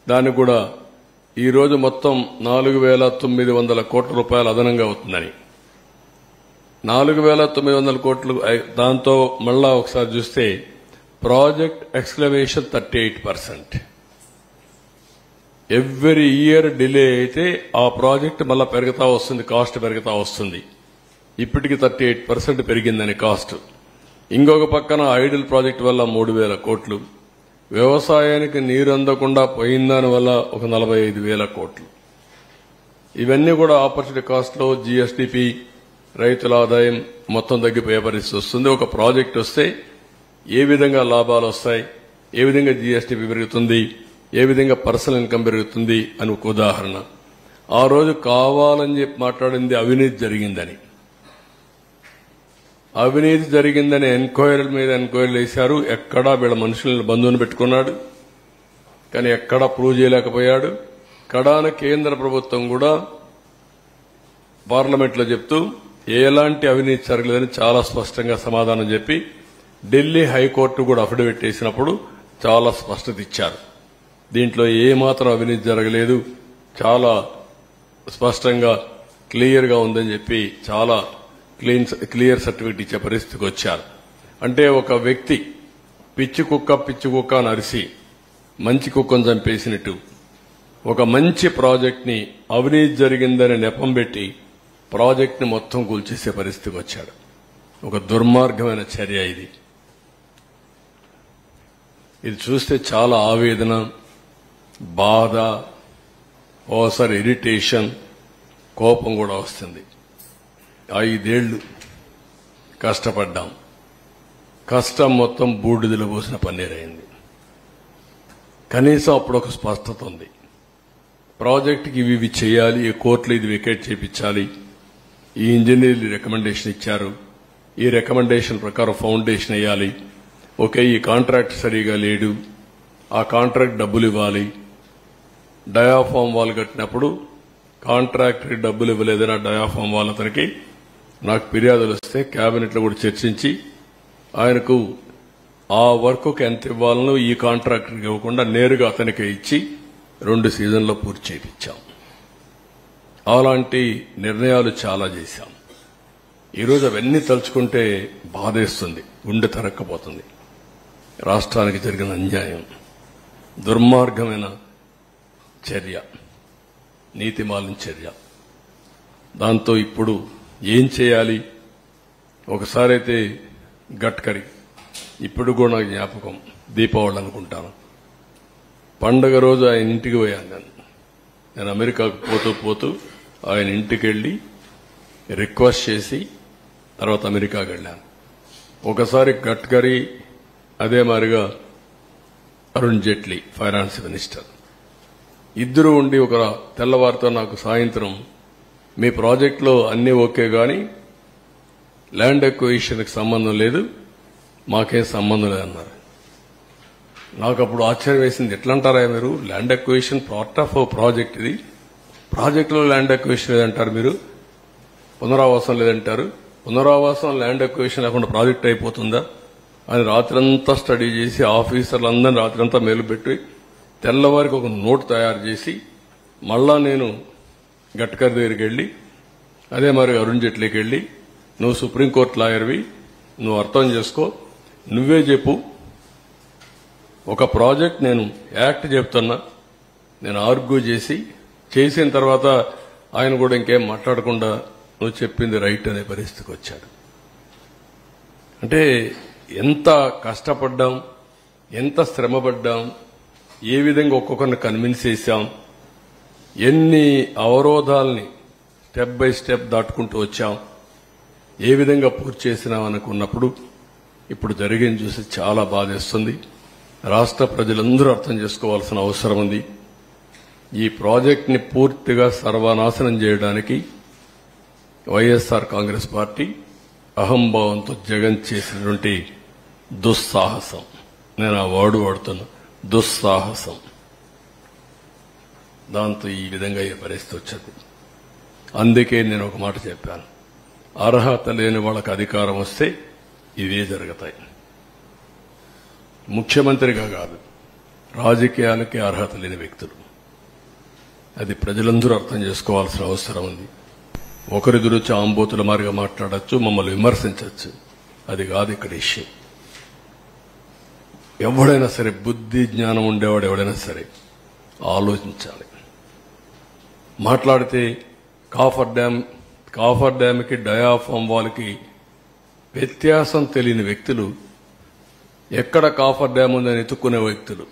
[SPEAKER 1] దానికి కూడా ఈ రోజు మొత్తం 4,900 కోట్ల రూపాయలు అదనంగా అవుతుందని. 4,900 కోట్లు, దాంతో మళ్ళా ఒకసారి చూస్తే ప్రాజెక్ట్ ఎక్స్క్లవేషన్ 38%. ఎవ్రీ ఇయర్ డిలే అయితే ఆ ప్రాజెక్ట్ మళ్ళా పెరుగుతా వస్తుంది, కాస్ట్ పెరుగుతా వస్తుంది. ఇప్పటికి 38% పెరిగిందని కాస్ట్. ఇంకొక పక్కన ఐడిల్ ప్రాజెక్ట్ వల్ల 3,000 కోట్లు, వ్యవసాయానికి నీరు అందకుండా పోయిందాని వల్ల ఒక 45,000 కోట్లు. ఇవన్నీ కూడా ఆపర్చునిటీ కాస్ట్ లో జీఎస్డీపీ, రైతుల ఆదాయం మొత్తం తగ్గిపోయే పరిస్థితి వస్తుంది. ఒక ప్రాజెక్ట్ వస్తే ఏ విధంగా లాభాలు వస్తాయి, ఏ విధంగా జీఎస్డీపీ పెరుగుతుంది, ఏ విధంగా పర్సనల్ ఇన్కమ్ పెరుగుతుంది అని ఒక ఉదాహరణ. ఆ రోజు కావాలని చెప్పి మాట్లాడింది అవినీతి జరిగిందని. అవినీతి జరిగిందని ఎంక్వైరీల మీద ఎంక్వైరీలు వేశారు. ఎక్కడా వీళ్ళ మనుషులను బంధువుని పెట్టుకున్నాడు, కానీ ఎక్కడా ప్రూవ్ చేయలేకపోయాడు. కడాన కేంద్ర ప్రభుత్వం కూడా పార్లమెంట్లో చెప్తూ ఎలాంటి అవినీతి జరగలేదని చాలా స్పష్టంగా సమాధానం చెప్పి ఢిల్లీ హైకోర్టు కూడా అఫిడవిట్ వేసినప్పుడు చాలా స్పష్టత ఇచ్చారు. దీంట్లో ఏమాత్రం అవినీతి జరగలేదు, చాలా స్పష్టంగా క్లియర్ గా ఉందని చెప్పి చాలా క్లియర్ సర్టిఫికెట్ ఇచ్చే పరిస్థితికి వచ్చారు. అంటే ఒక వ్యక్తి పిచ్చి కుక్క అని అరిసి మంచి కుక్కను చంపేసినట్టు ఒక మంచి ప్రాజెక్ట్ ని అవినీతి జరిగిందని నెపం పెట్టి ప్రాజెక్ట్ ని మొత్తం కూల్చేసే పరిస్థితికి వచ్చాడు. ఒక దుర్మార్గమైన చర్య ఇది. ఇది చూస్తే చాలా ఆవేదన, బాధ, ఓసారి ఇరిటేషన్, కోపం కూడా వస్తుంది. 5 ఏళ్లు కష్టపడ్డాం, కష్టం మొత్తం బూడిదలో పోసిన పన్నీరైంది. కనీసం అప్పుడు ఒక స్పష్టత ఉంది. ప్రాజెక్టుకి ఇవి చేయాలి, ఈ కోర్టులో ఇది వికెట్ చేయించాలి, ఈ ఇంజనీర్లు రికమెండేషన్ ఇచ్చారు, ఈ రికమెండేషన్ ప్రకారం ఫౌండేషన్ వేయాలి, ఓకే ఈ కాంట్రాక్ట్ సరిగా లేడు, ఆ కాంట్రాక్ట్ డబ్బులు ఇవ్వాలి, డయాఫామ్ వాల్ కట్టినప్పుడు కాంట్రాక్టర్ డబ్బులు ఇవ్వలేదని ఆ డయాఫామ్ వాల్ అతనికి నాకు ఫిర్యాదులు వస్తే కేబినెట్ లో కూడా చర్చించి ఆయనకు ఆ వర్క్కు ఎంత ఇవ్వాలనో ఈ కాంట్రాక్టర్కి ఇవ్వకుండా నేరుగా అతనికి ఇచ్చి 2 సీజన్లో పూర్తి చేయించాం. అలాంటి నిర్ణయాలు చాలా చేశాం. ఈరోజు అవన్నీ తలుచుకుంటే బాధేస్తుంది, గుండె తరక్కపోతుంది. రాష్ట్రానికి జరిగిన అన్యాయం, దుర్మార్గమైన చర్య, నీతిమాలిన చర్య. దాంతో ఇప్పుడు ఏం చేయాలి? ఒకసారి అయితే గడ్కరీ, ఇప్పుడు కూడా నాకు జ్ఞాపకం, దీపావళి అనుకుంటాను, పండగ రోజు ఆయన ఇంటికి పోయాను. నేను అమెరికాకు పోతూ ఆయన ఇంటికి వెళ్లి రిక్వెస్ట్ చేసి తర్వాత అమెరికాకి వెళ్ళాను. ఒకసారి గడ్కరీ, అదే మాదిరిగా అరుణ్ జైట్లీ ఫైనాన్స్ మినిస్టర్ ఇద్దరు ఉండి ఒక తెల్లవారితో నాకు సాయంత్రం మీ ప్రాజెక్టులో అన్నీ ఓకే గాని ల్యాండ్ ఎక్విజిషన్కి సంబంధం లేదు, మాకేం సంబంధం లేదన్నారు. నాకు అప్పుడు ఆశ్చర్యం వేసింది. ఎట్లా అంటారా మీరు? Land acquisition part of project, ఇది ప్రాజెక్టులో ల్యాండ్ ఎక్విజిషన్ లేదంటారు, మీరు పునరావాసం లేదంటారు, పునరావాసం ల్యాండ్ ఎక్విజిషన్ లేకుండా ప్రాజెక్ట్ అయిపోతుందా అని రాత్రంతా స్టడీ చేసి ఆఫీసర్లందరినీ రాత్రంతా మేలుపెట్టి తెల్లవారికి ఒక నోట్ తయారు చేసి మళ్ళా నేను గడ్కరీ దగ్గరికి వెళ్లి అదే మరి అరుణ్ జైట్లీకి వెళ్లి, నువ్వు సుప్రీంకోర్టు లాయర్వి, నువ్వు అర్థం చేసుకో, నువ్వే చెప్పు, ఒక ప్రాజెక్ట్ నేను యాక్ట్ చెప్తున్నా, నేను ఆర్గ్యూ చేసిన తర్వాత ఆయన కూడా ఇంకేం మాట్లాడకుండా నువ్వు చెప్పింది రైట్ అనే పరిస్థితికి వచ్చాడు. అంటే ఎంత కష్టపడ్డాం, ఎంత శ్రమపడ్డాం, ఏ విధంగా ఒక్కొక్కరిని కన్విన్స్ చేశాం, ఎన్ని అవరోధాలని స్టెప్ బై స్టెప్ దాటుకుంటూ వచ్చాం, ఏ విధంగా పూర్తి చేసినాం అనుకున్నప్పుడు ఇప్పుడు జరిగింది చూసి చాలా బాధేస్తుంది. రాష్ట్ర ప్రజలందరూ అర్థం చేసుకోవాల్సిన అవసరం ఉంది. ఈ ప్రాజెక్టుని పూర్తిగా సర్వనాశనం చేయడానికి వైఎస్ఆర్ కాంగ్రెస్ పార్టీ అహంభావంతో జగన్ చేసినటువంటి దుస్సాహసం, నేను ఆ వర్డ్ వాడుతున్నా, దుస్సాహసం, దాంతో ఈ విధంగా ఈ పరిస్థితి వచ్చింది. అందుకే నేను ఒక మాట చెప్పాను, అర్హత లేని వాళ్ళకి అధికారం వస్తే ఇవే జరుగుతాయి. ముఖ్యమంత్రిగా కాదు, రాజకీయాలకే అర్హత లేని వ్యక్తులు, అది ప్రజలందరూ అర్థం చేసుకోవాల్సిన అవసరం ఉంది. ఒకరి గురించి ఆంబోతుల మారిగా మాట్లాడచ్చు, మమ్మల్ని విమర్శించవచ్చు, అది కాదు ఇక్కడ ఇష్యూ. ఎవడైనా సరే, బుద్ధి జ్ఞానం ఉండేవాడు ఎవడైనా సరే ఆలోచించాలి. మాట్లాడితే కాఫర్ డ్యామ్కి డయాఫామ్ వాల్కి వ్యత్యాసం తెలియని వ్యక్తులు, ఎక్కడ కాఫర్ డ్యామ్ ఉందని ఎత్తుక్కునే వ్యక్తులు,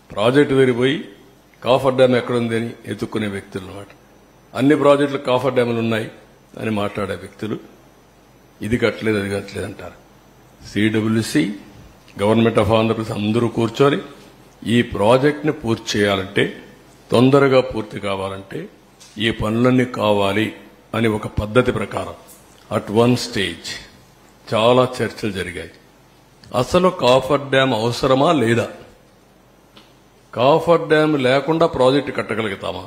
[SPEAKER 1] ప్రాజెక్టు తిరిగిపోయి కాఫర్ డ్యామ్ ఎక్కడుందని ఎత్తుక్కునే వ్యక్తులు అన్నమాట. అన్ని ప్రాజెక్టులు కాఫర్ డ్యాములు ఉన్నాయి అని మాట్లాడే వ్యక్తులు, ఇది కట్టలేదు అది కట్టలేదు అంటారు. సిడబ్ల్యూసి, గవర్నమెంట్ ఆఫ్ ఆంధ్రప్రదేశ్ అందరూ కూర్చొని ఈ ప్రాజెక్టుని పూర్తి చేయాలంటే, తొందరగా పూర్తి కావాలంటే ఈ పనులన్నీ కావాలి అని ఒక పద్ధతి ప్రకారం అట్ 1 స్టేజ్ చాలా చర్చలు జరిగాయి. అసలు కాఫర్ డ్యామ్ అవసరమా లేదా, కాఫర్ డ్యామ్ లేకుండా ప్రాజెక్టు కట్టగలుగుతామా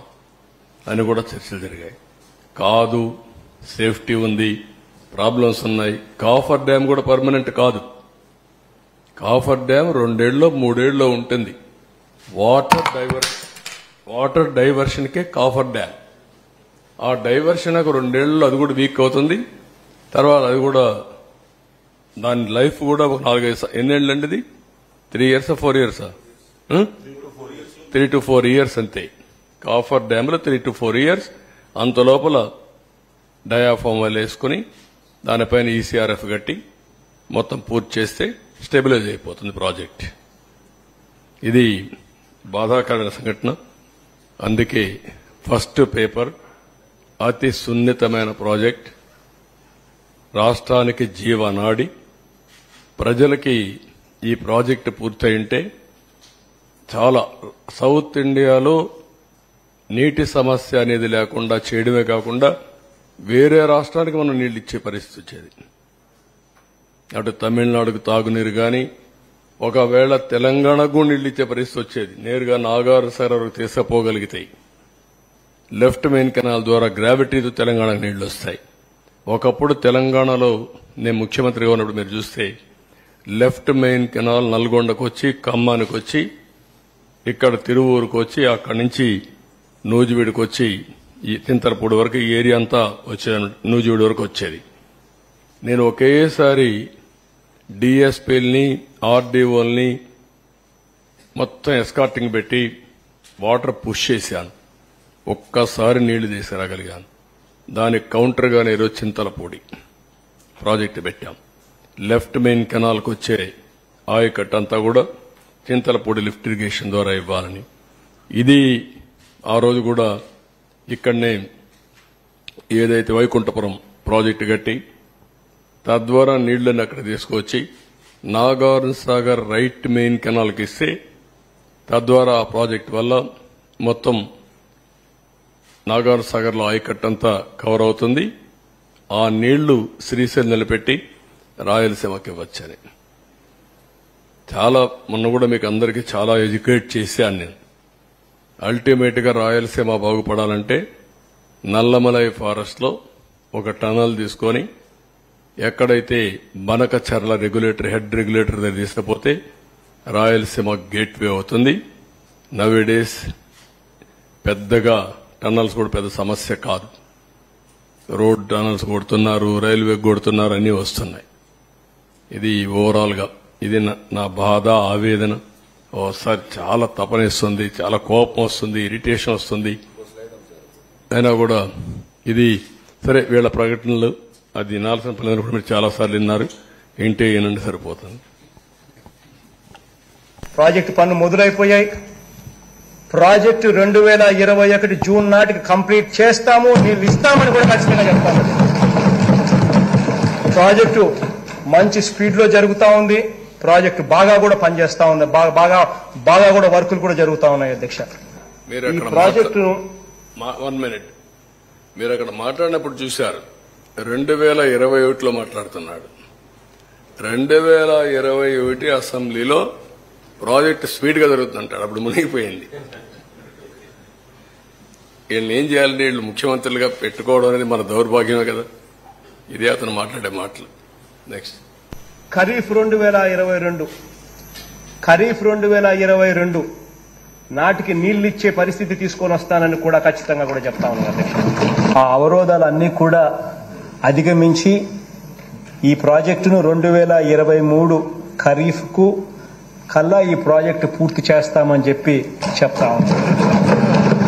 [SPEAKER 1] అని కూడా చర్చలు జరిగాయి. కాదు, సేఫ్టీ ఉంది, ప్రాబ్లమ్స్ ఉన్నాయి. కాఫర్ డ్యామ్ కూడా పర్మనెంట్ కాదు. కాఫర్ డ్యామ్ 2 ఏళ్ళలో 3 ఏళ్ళలో ఉంటుంది. వాటర్ డైవర్షన్కే కాఫర్ డ్యామ్. ఆ డైవర్షన్ 2 ఏళ్ళలో అది కూడా వీక్ అవుతుంది. తర్వాత అది కూడా దాని లైఫ్ కూడా ఒక 4-5 ఎన్నేళ్ళు అండి? ఇది 3 years 4 years 3 to 4 years అంతే. కాఫర్ డ్యామ్ లో 3 to 4 years. అంత లోపల డయాఫామ్ వాళ్ళు వేసుకుని దానిపైన ఈసీఆర్ఎఫ్ కట్టి మొత్తం పూర్తి చేస్తే స్టెబిలైజ్ అయిపోతుంది ప్రాజెక్ట్. ఇది బాధాకరమైన సంఘటన. అందుకే ఫస్ట్ పేపర్ అతి సున్నితమైన ప్రాజెక్ట్, రాష్ట్రానికి జీవనాడి. ప్రజలకి ఈ ప్రాజెక్టు పూర్తయింటే చాలా సౌత్ ఇండియాలో నీటి సమస్య అనేది లేకుండా చేయడమే కాకుండా వేరే రాష్ట్రానికి మనం నీళ్లు ఇచ్చే పరిస్థితి వచ్చేది. అటు తమిళనాడుకు తాగునీరు గాని, ఒకవేళ తెలంగాణకు నీళ్లు ఇచ్చే పరిస్థితి వచ్చేది. నేరుగా నాగార్ సాగర్ తీసుకుపోగలిగితాయి. లెఫ్ట్ మెయిన్ కెనాల్ ద్వారా గ్రావిటీతో తెలంగాణకు నీళ్లు వస్తాయి. ఒకప్పుడు తెలంగాణలో నేను ముఖ్యమంత్రిగా ఉన్నప్పుడు మీరు చూస్తే లెఫ్ట్ మెయిన్ కెనాల్ నల్గొండకు వచ్చి, ఖమ్మానికి వచ్చి, ఇక్కడ తిరువూరుకు వచ్చి, అక్కడి నుంచి నూజివీడుకు వచ్చి ఈ తింతరపూడి వరకు ఈ ఏరియా అంతా వచ్చేది. నూజివీడు వరకు వచ్చేది. నేను ఒకేసారి డిఎస్పీలని, ఆర్డీఓల్ని మొత్తం ఎస్కార్టింగ్ పెట్టి వాటర్ పుష్ చేశాను. ఒక్కసారి నీళ్లు తీసుకురాగలిగాను. దానికి కౌంటర్గానే ఈరోజు చింతలపూడి ప్రాజెక్టు పెట్టాం. లెఫ్ట్ మెయిన్ కెనాల్కు వచ్చే ఆయకట్టు అంతా కూడా చింతలపూడి లిఫ్ట్ ఇరిగేషన్ ద్వారా ఇవ్వాలని. ఇది ఆ రోజు కూడా ఇక్కడనే ఏదైతే వైకుంఠపురం ప్రాజెక్టు కట్టి తద్వారా నీళ్లను అక్కడ తీసుకొచ్చి నాగార్ సాగర్ రైట్ మెయిన్ కెనాల్కి ఇస్తే తద్వారా ఆ ప్రాజెక్టు వల్ల మొత్తం నాగార్ సాగర్లో ఆయకట్టంతా కవర్ అవుతుంది. ఆ నీళ్లు శ్రీశైలం నిలబెట్టి రాయలసీమకి ఇవ్వచ్చని చాలా మొన్న కూడా మీకు అందరికీ చాలా ఎడ్యుకేట్ చేశాను నేను. అల్టిమేట్ గా రాయలసీమ బాగుపడాలంటే నల్లమలై ఫారెస్ట్ లో ఒక టనల్ తీసుకొని ఎక్కడైతే బనకచర్ల రెగ్యులేటర్ హెడ్ రెగ్యులేటర్ దగ్గర తీసుకుపోతే రాయలసీమ గేట్వే అవుతుంది. నవేడేస్ పెద్దగా టనల్స్ కూడా పెద్ద సమస్య కాదు. రోడ్ టనల్స్ కొడుతున్నారు, రైల్వే కొడుతున్నారు, అన్నీ వస్తున్నాయి. ఇది ఓవరాల్ గా ఇది నా బాధ, ఆవేదన. ఓసారి చాలా తపనిస్తుంది, చాలా కోపం వస్తుంది, ఇరిటేషన్ వస్తుంది. అయినా కూడా ఇది సరే. వీళ్ళ ప్రకటనలు అది వినాల్సిన పనులు కూడా మీరు చాలా సార్లు విన్నారు. ఇంటే ఏనండి సరిపోతుంది.
[SPEAKER 3] ప్రాజెక్టు పనులు మొదలైపోయాయి. ప్రాజెక్టు 2021 జూన్ నాటికి కంప్లీట్ చేస్తాము, నీళ్లు ఇస్తామని కూడా ఖచ్చితంగా చెప్తాము. ప్రాజెక్టు మంచి స్పీడ్ లో జరుగుతా ఉంది. ప్రాజెక్టు బాగా కూడా పనిచేస్తా ఉంది. బాగా కూడా వర్కులు కూడా జరుగుతా ఉన్నాయి. అధ్యక్ష, ఈ ప్రాజెక్టు
[SPEAKER 1] 1 minute మీరు అక్కడ మాట్లాడినప్పుడు చూశారు. 2021లో మాట్లాడుతున్నాడు. 2021 అసెంబ్లీలో ప్రాజెక్టు స్పీడ్ గా జరుగుతుందంటాడు. అప్పుడు మునిగిపోయింది. వీళ్ళని ఏం చేయాలంటే వీళ్ళు ముఖ్యమంత్రులుగా పెట్టుకోవడం అనేది మన దౌర్భాగ్యమే కదా. ఇదే అతను మాట్లాడే మాటలు. నెక్స్ట్
[SPEAKER 3] ఖరీఫ్ 2022 నాటికి నీళ్లు ఇచ్చే పరిస్థితి తీసుకొని వస్తానని కూడా ఖచ్చితంగా కూడా చెప్తా ఉన్నాను అధ్యక్ష. ఆ అవరోధాలన్నీ కూడా అధిగమించి ఈ ప్రాజెక్టును 2023 ఖరీఫ్ కు కల్లా ఈ ప్రాజెక్టు పూర్తి చేస్తామని చెప్పి చెప్తా ఉన్నాం.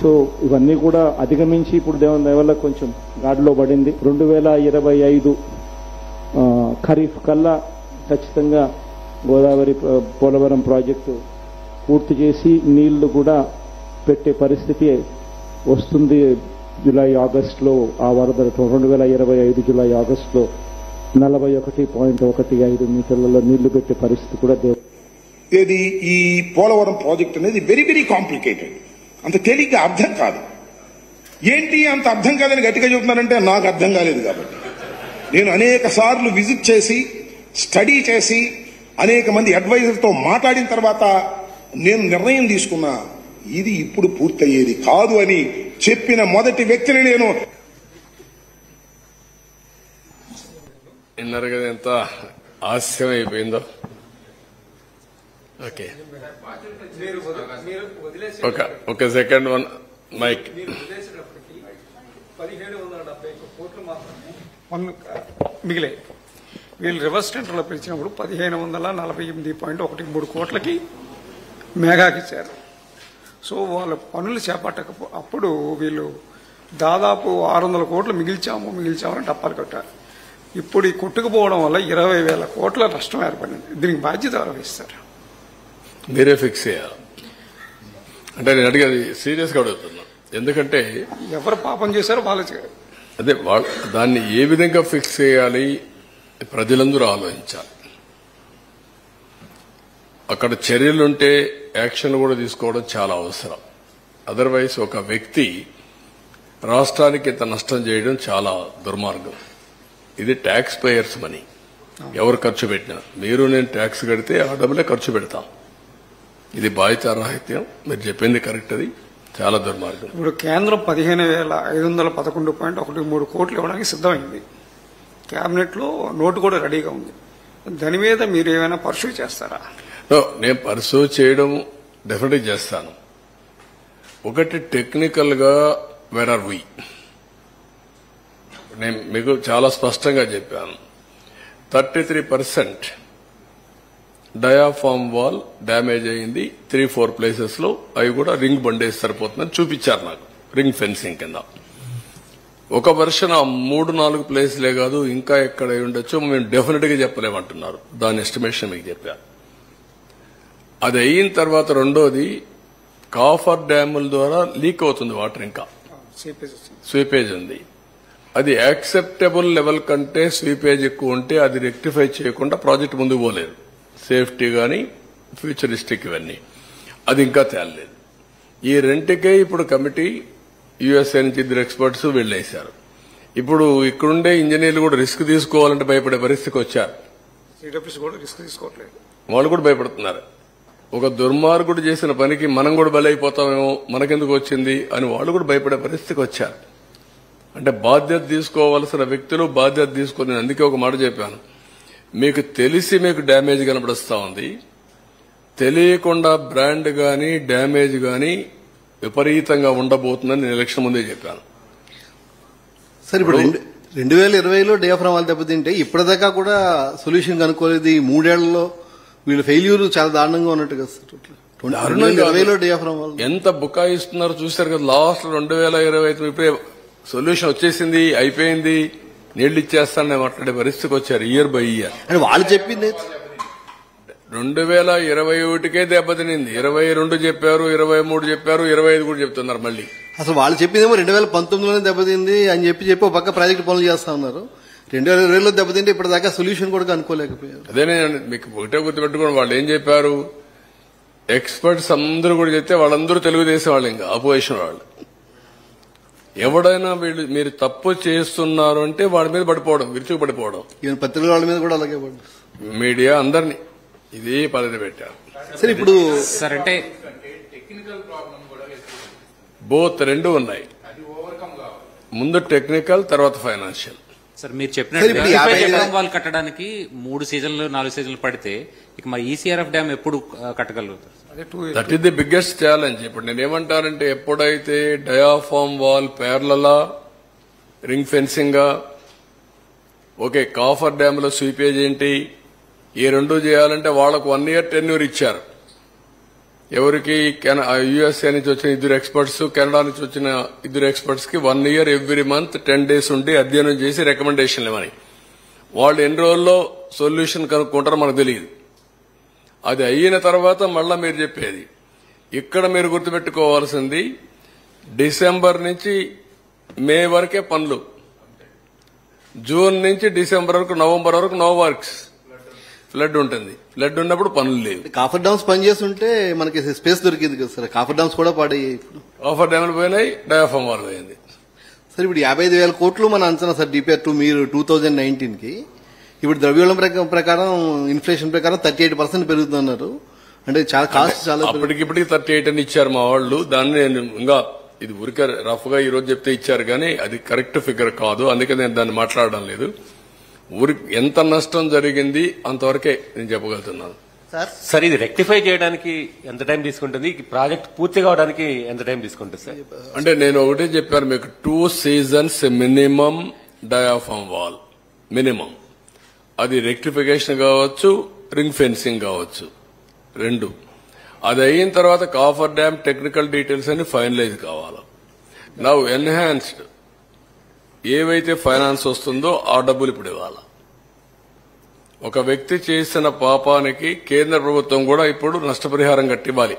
[SPEAKER 4] సో ఇవన్నీ కూడా అధిగమించి ఇప్పుడు దేవుని దయ వల్ల కొంచెం గాడిలో పడింది. 2025 ఖరీఫ్ కల్లా ఖచ్చితంగా గోదావరి పోలవరం ప్రాజెక్టు పూర్తి చేసి నీళ్లు కూడా పెట్టే పరిస్థితి వస్తుంది. జూలై ఆగస్టులో ఆ వరద 2025 జూలై ఆగస్టులో 41.15 మీటర్లలో నీళ్లు పెట్టే పరిస్థితి కూడా
[SPEAKER 5] ఇది ఈ పోలవరం ప్రాజెక్ట్ అనేది వెరీ వెరీ కాంప్లికేటెడ్. అంత తేలిగ్గా అర్థం కాదు. ఏంటి అంత అర్థం కాదని గట్టిగా చెబుతున్నారంటే నాకు అర్థం కాలేదు. కాబట్టి నేను అనేక సార్లు విజిట్ చేసి స్టడీ చేసి అనేక మంది అడ్వైజర్తో మాట్లాడిన తర్వాత నేను నిర్ణయం తీసుకున్నా, ఇది ఇప్పుడు పూర్తయ్యేది కాదు అని చెప్పిన మొదటి వ్యక్తిని నేను.
[SPEAKER 1] విన్నారు కదా ఎంత హాస్యం అయిపోయిందో. ఓకే, ఒక సెకండ్, వన్ మైక్.
[SPEAKER 6] 1770 కోట్లు మాత్రమే మిగిలే. వీళ్ళు రివర్స్ టెండర్లో పిలిచినప్పుడు 1548.13 కోట్లకి మేఘాకి ఇచ్చారు. సో వాళ్ళ పనులు అప్పుడు వీళ్ళు దాదాపు 600 కోట్లు మిగిల్చామని డప్పాలు కట్టారు. ఇప్పుడు ఈ కొట్టుకుపోవడం వల్ల 20,000 కోట్ల నష్టం ఏర్పడింది. దీనికి బాధ్యత ఎవరు వహిస్తారు?
[SPEAKER 1] మీరే ఫిక్స్ చేయాలి. అంటే నేను అడిగేది సీరియస్గా అడుగుతున్నా, ఎందుకంటే
[SPEAKER 6] ఎవరు పాపం చేశారో వాళ్ళు
[SPEAKER 1] అదే దాన్ని ఏ విధంగా ఫిక్స్ చేయాలి ప్రజలందరూ ఆలోచించాలి. అక్కడ చర్యలుంటే యాక్షన్ కూడా తీసుకోవడం చాలా అవసరం. అదర్వైజ్ ఒక వ్యక్తి రాష్ట్రానికి ఇంత నష్టం చేయడం చాలా దుర్మార్గం. ఇది ట్యాక్స్ పేయర్స్ మనీ. ఎవరు ఖర్చు పెట్టినా మీరు నేను ట్యాక్స్ కడితే ఆ డబ్బులే ఖర్చు పెడతాం. ఇది బాధ్యతారాహిత్యం. మీరు చెప్పింది కరెక్ట్, అది చాలా దుర్మార్గం.
[SPEAKER 6] ఇప్పుడు కేంద్రం 15,511.13 కోట్లు ఇవ్వడానికి సిద్ధమైంది. కేబినెట్ లో నోటు కూడా రెడీగా ఉంది. దాని మీద మీరు ఏమైనా పర్సూ చేస్తారా?
[SPEAKER 1] నేను పర్సూ చేయడం డెఫినెట్గా చేస్తాను. ఒకటి టెక్నికల్ గా వేర్ ఆర్ వీ, నేను మీకు చాలా స్పష్టంగా చెప్పాను. 33% డయాఫామ్ వాల్ డ్యామేజ్ అయింది 3-4 ప్లేసెస్ లో. అవి కూడా రింగ్ బండేసి సరిపోతుందని చూపించారు నాకు, రింగ్ ఫెన్సింగ్ కింద. ఒక వర్షన్ 3-4 ప్లేస్లే కాదు, ఇంకా ఎక్కడ ఉండొచ్చో మేము డెఫినెట్ గా చెప్పలేమంటున్నారు. దాని ఎస్టిమేషన్ మీకు చెప్పాను. అది అయిన తర్వాత రెండోది కాఫర్ డ్యాముల ద్వారా లీక్ అవుతుంది వాటర్, ఇంకా స్వీపేజ్ ఉంది. అది యాక్సెప్టబుల్ లెవెల్ కంటే స్వీపేజ్ ఎక్కువ ఉంటే అది రెక్టిఫై చేయకుండా ప్రాజెక్ట్ ముందుకు పోలేదు. సేఫ్టీ గానీ ఫ్యూచరిస్టిక్ ఇవన్నీ అది ఇంకా తేలలేదు. ఈ రెంటికే ఇప్పుడు కమిటీ యుఎస్ఏ నుంచి 2 ఎక్స్పర్ట్స్ వెళ్లేశారు. ఇప్పుడు ఇక్కడుండే ఇంజనీర్లు కూడా రిస్క్ తీసుకోవాలంటే భయపడే పరిస్థితికి వచ్చారు. వాళ్ళు కూడా భయపడుతున్నారు. ఒక దుర్మార్గుడు చేసిన పనికి మనం కూడా బలైపోతామేమో, మనకెందుకు వచ్చింది అని వాళ్ళు కూడా భయపడే పరిస్థితికి వచ్చారు. అంటే బాధ్యత తీసుకోవాల్సిన వ్యక్తులు బాధ్యత తీసుకుని, అందుకే ఒక మాట చెప్పాను, మీకు తెలిసి మీకు డ్యామేజ్ కనపడుస్తా ఉంది, తెలియకుండా బ్రాండ్ గాని డ్యామేజ్ గాని విపరీతంగా ఉండబోతుందని నేను ఎలక్షన్ ముందే చెప్పాను.
[SPEAKER 7] సార్, ఇప్పుడు 2020లో డయాఫ్రామ్ వాళ్ళు దెబ్బతింటే ఇప్పటిదాకా కూడా సొల్యూషన్ కనుక్కోలేదు. ఈ 3 ఏళ్లలో వీళ్ళ ఫెయిల్యూర్ చాలా దారుణంగా ఉన్నట్టు కదా సార్. 2020లో డయాఫ్రామ్ వాళ్ళు
[SPEAKER 1] ఎంత బుకాయిస్తున్నారో చూశారు కదా. లాస్ట్ 2025 ఇప్పుడే సొల్యూషన్ వచ్చేసింది, అయిపోయింది, నీళ్లు ఇచ్చేస్తానని మాట్లాడే పరిస్థితికి వచ్చారు. ఇయర్ బై ఇయర్
[SPEAKER 7] అంటే వాళ్ళు చెప్పింది
[SPEAKER 1] 2021కే దెబ్బతినింది. 22 చెప్పారు, 23 చెప్పారు, 25 కూడా చెప్తున్నారు మళ్ళీ.
[SPEAKER 7] అసలు వాళ్ళు చెప్పిందేమో 2019లోనే దెబ్బతింది అని చెప్పి ఒక పక్క ప్రాజెక్ట్ పనులు చేస్తా ఉన్నారు. 2020లో దెబ్బతింటే ఇప్పటిదాకా సొల్యూషన్ కూడా కనుక్కోలేకపోయారు.
[SPEAKER 1] అదే నేను మీకు ఒకటే గుర్తుపెట్టుకోండి, వాళ్ళు ఏం చెప్పారు, ఎక్స్పర్ట్స్ అందరూ కూడా చెప్తే వాళ్ళందరూ తెలుగుదేశం వాళ్ళు, ఇంకా అపోజిషన్ వాళ్ళు. ఎవడైనా మీరు తప్పు చేస్తున్నారు అంటే వాడి మీద పడిపోవడం, విరుచుకు పడిపోవడం.
[SPEAKER 7] పత్రికల వాళ్ళ మీద కూడా అలాగే పడ్డారు.
[SPEAKER 1] మీడియా అందరినీ ఇదే పద్ధతి పెట్టారు.
[SPEAKER 7] సరే, ఇప్పుడు
[SPEAKER 8] సార్ అంటే
[SPEAKER 1] బోత్ రెండు ఉన్నాయి. ముందు టెక్నికల్, తర్వాత ఫైనాన్షియల్.
[SPEAKER 8] సార్ మీరు చెప్పినట్టు వాళ్ళు కట్టడానికి 3 సీజన్లు 4 సీజన్లు పడితే ఇక మరి ఈసీఆర్ఎఫ్ డ్యామ్ ఎప్పుడు కట్టగలుగుతారు?
[SPEAKER 1] That is the biggest challenge. ఇప్పుడు నేనేమంటానంటే, ఎప్పుడైతే డయాఫామ్ వాల్ పేర్లలా ring fencing, okay, coffer dam లో స్వీపేజ్ ఏంటి, ఈ 2 చేయాలంటే వాళ్లకు 1 year టెన్యూర్ ఇచ్చారు. ఎవరికి, యుఎస్ఏ నుంచి వచ్చిన 2 ఎక్స్పర్ట్స్, కెనడా నుంచి వచ్చిన 2 ఎక్స్పర్ట్స్ కి 1 year ఎవ్రీ మంత్ 10 days ఉండి అధ్యయనం చేసి రికమెండేషన్లు ఇవ్వని. వాళ్ళు ఎన్ని రోజుల్లో సొల్యూషన్ కనుక్కుంటారో మనకు తెలియదు. అది అయిన తర్వాత మళ్ళా మీరు చెప్పేది, ఇక్కడ మీరు గుర్తుపెట్టుకోవాల్సింది డిసెంబర్ నుంచి మే వరకే పనులు, జూన్ నుంచి డిసెంబర్ వరకు, నవంబర్ వరకు నో వర్క్స్. ఫ్లడ్ ఉంటుంది, ఫ్లడ్ ఉన్నప్పుడు పనులు లేవు.
[SPEAKER 7] కాఫర్ డామ్స్ పనిచేస్తుంటే మనకి స్పేస్ దొరికింది కదా సార్. కాఫర్ డామ్స్ కూడా పాడయ్యాయి. ఇప్పుడు
[SPEAKER 1] కాఫర్ డ్యామ్లు పోయినాయి, డయాఫామ్ వాల్ పోయింది.
[SPEAKER 7] సార్, ఇప్పుడు 55,000 కోట్లు మన అంచనా సార్ డిపిఆర్ 2 మీరు 2019కి. ఇప్పుడు ద్రవ్యోళం ప్రకారం, ఇన్ఫ్లేషన్ ప్రకారం 38% పెరుగుతున్నారు. అంటే చాలా కాస్ట్ చాలా.
[SPEAKER 1] అప్పటికిప్పటికి 38 అని ఇచ్చారు మా వాళ్ళు. దాన్ని నేను ఇంకా ఇది ఊరికే రఫ్ గా ఈ రోజు చెప్తే ఇచ్చారు కానీ అది కరెక్ట్ ఫిగర్ కాదు, అందుకే నేను దాన్ని మాట్లాడడం లేదు. ఊరికి ఎంత నష్టం జరిగింది అంతవరకే నేను చెప్పగలుగుతున్నాను.
[SPEAKER 9] సార్ ఇది రెక్టిఫై చేయడానికి ఎంత టైం తీసుకుంటుంది, ఈ ప్రాజెక్ట్ పూర్తి కావడానికి ఎంత టైం తీసుకుంటుంది సార్?
[SPEAKER 1] అంటే నేను ఒకటే చెప్పాను మీకు, 2 seasons minimum diaphragm wall minimum. అది రెక్టిఫికేషన్ కావచ్చు, రింగ్ ఫెన్సింగ్ కావచ్చు, 2. అది అయిన తర్వాత కాఫర్ డ్యామ్ టెక్నికల్ డీటెయిల్స్ అన్ని ఫైనలైజ్ కావాలి. నౌ ఎన్హాన్స్డ్ ఏవైతే ఫైనాన్స్ వస్తుందో ఆ డబ్బులు ఇప్పుడు ఇవ్వాలి. ఒక వ్యక్తి చేసిన పాపానికి కేంద్ర ప్రభుత్వం కూడా ఇప్పుడు నష్టపరిహారం కట్టివ్వాలి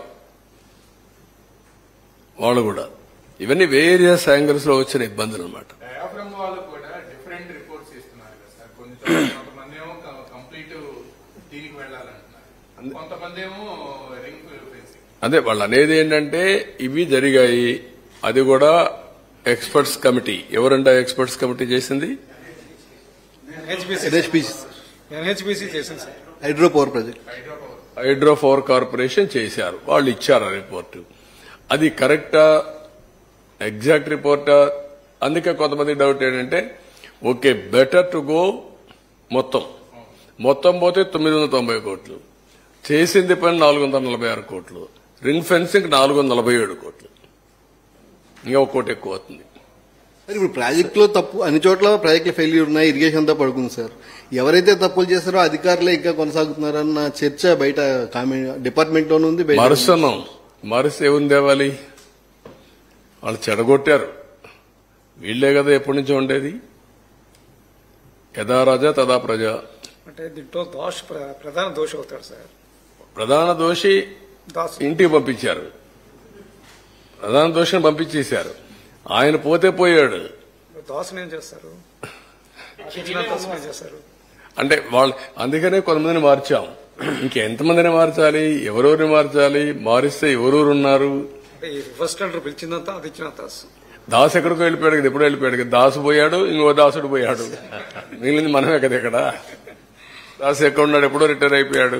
[SPEAKER 1] వాళ్ళు కూడా. ఇవన్నీ వేరియస్ యాంగిల్స్ లో వచ్చిన ఇబ్బందులు అన్నమాట.
[SPEAKER 10] డయాఫ్రమ్ వాళ్ళు కూడా డిఫరెంట్ రిపోర్ట్స్ ఇస్తున్నారు కదా సార్. కొంతమంది ఏమో కంప్లీట్ దీనికి వెళ్లాలంటున్నారు, కొంతమంది ఏమో రింగ్ ఫెన్సింగ్.
[SPEAKER 1] అదే వాళ్ళు అనేది ఏంటంటే ఇవి జరిగాయి. అది కూడా ఎక్స్పర్ట్స్ కమిటీ. ఎవరంటే ఎక్స్పర్ట్స్ కమిటీ చేసింది?
[SPEAKER 6] ఎన్హెచ్పిసి చేసింది sir.
[SPEAKER 7] Hydro power project,
[SPEAKER 1] hydro power corporation చేశారు. వాళ్ళు ఇచ్చారు ఆ రిపోర్టు. అది కరెక్టా, ఎగ్జాక్ట్ రిపోర్టా? అందుకే కొంతమంది డౌట్ ఏంటంటే ఓకే బెటర్ టు గో మొత్తం పోతే 990 కోట్లు, చేసింది పని 446 కోట్లు, రింగ్ ఫెన్సింగ్ 447 కోట్లు, ఇంకా 1 కోటి ఎక్కువ అవుతుంది.
[SPEAKER 7] ఇప్పుడు ప్రాజెక్టులో తప్పు అన్ని చోట్ల ప్రాజెక్టులు ఫెయిల్యూర్ ఉన్నాయి, ఇరిగేషన్ అంతా పడుకుంది సార్. ఎవరైతే తప్పులు చేశారో అధికారులే ఇంకా కొనసాగుతున్నారన్న చర్చ బయట డిపార్ట్మెంట్ లోనే ఉంది.
[SPEAKER 1] మరుస ఏముంది తేవాలి? వాళ్ళు చెడగొట్టారు. వీళ్లే కదా ఎప్పటి నుంచో ఉండేది. యథా రాజా తదా ప్రజ.
[SPEAKER 6] అంటే దీంట్లో ప్రధాన దోషి అవుతాడు సార్.
[SPEAKER 1] ప్రధాన దోషి ఇంటికి పంపించారు. ప్రధాన దోషిని పంపించేశారు. ఆయన పోతే పోయాడు.
[SPEAKER 6] దోషం ఏం చేస్తారు
[SPEAKER 1] అంటే వాళ్ళు అందుకనే కొంతమందిని మార్చాం. ఇంకెంతమందిని మార్చాలి, ఎవరెవరిని మార్చాలి, మారిస్తే ఎవరెవరు ఉన్నారు?
[SPEAKER 6] రివర్స్ టెండర్ పిలిచిందంతా అది ఇచ్చినంత.
[SPEAKER 1] దాసు ఎక్కడికో వెళ్ళిపోయాడు కదా, ఎప్పుడో వెళ్ళిపోయాడు కదా. దాసు పోయాడు, ఇంకో దాసుడు పోయాడు, మిగిలింది మనమే కదా. ఇక్కడ దాసు ఎక్కడ ఉన్నాడు? ఎప్పుడో రిటైర్ అయిపోయాడు,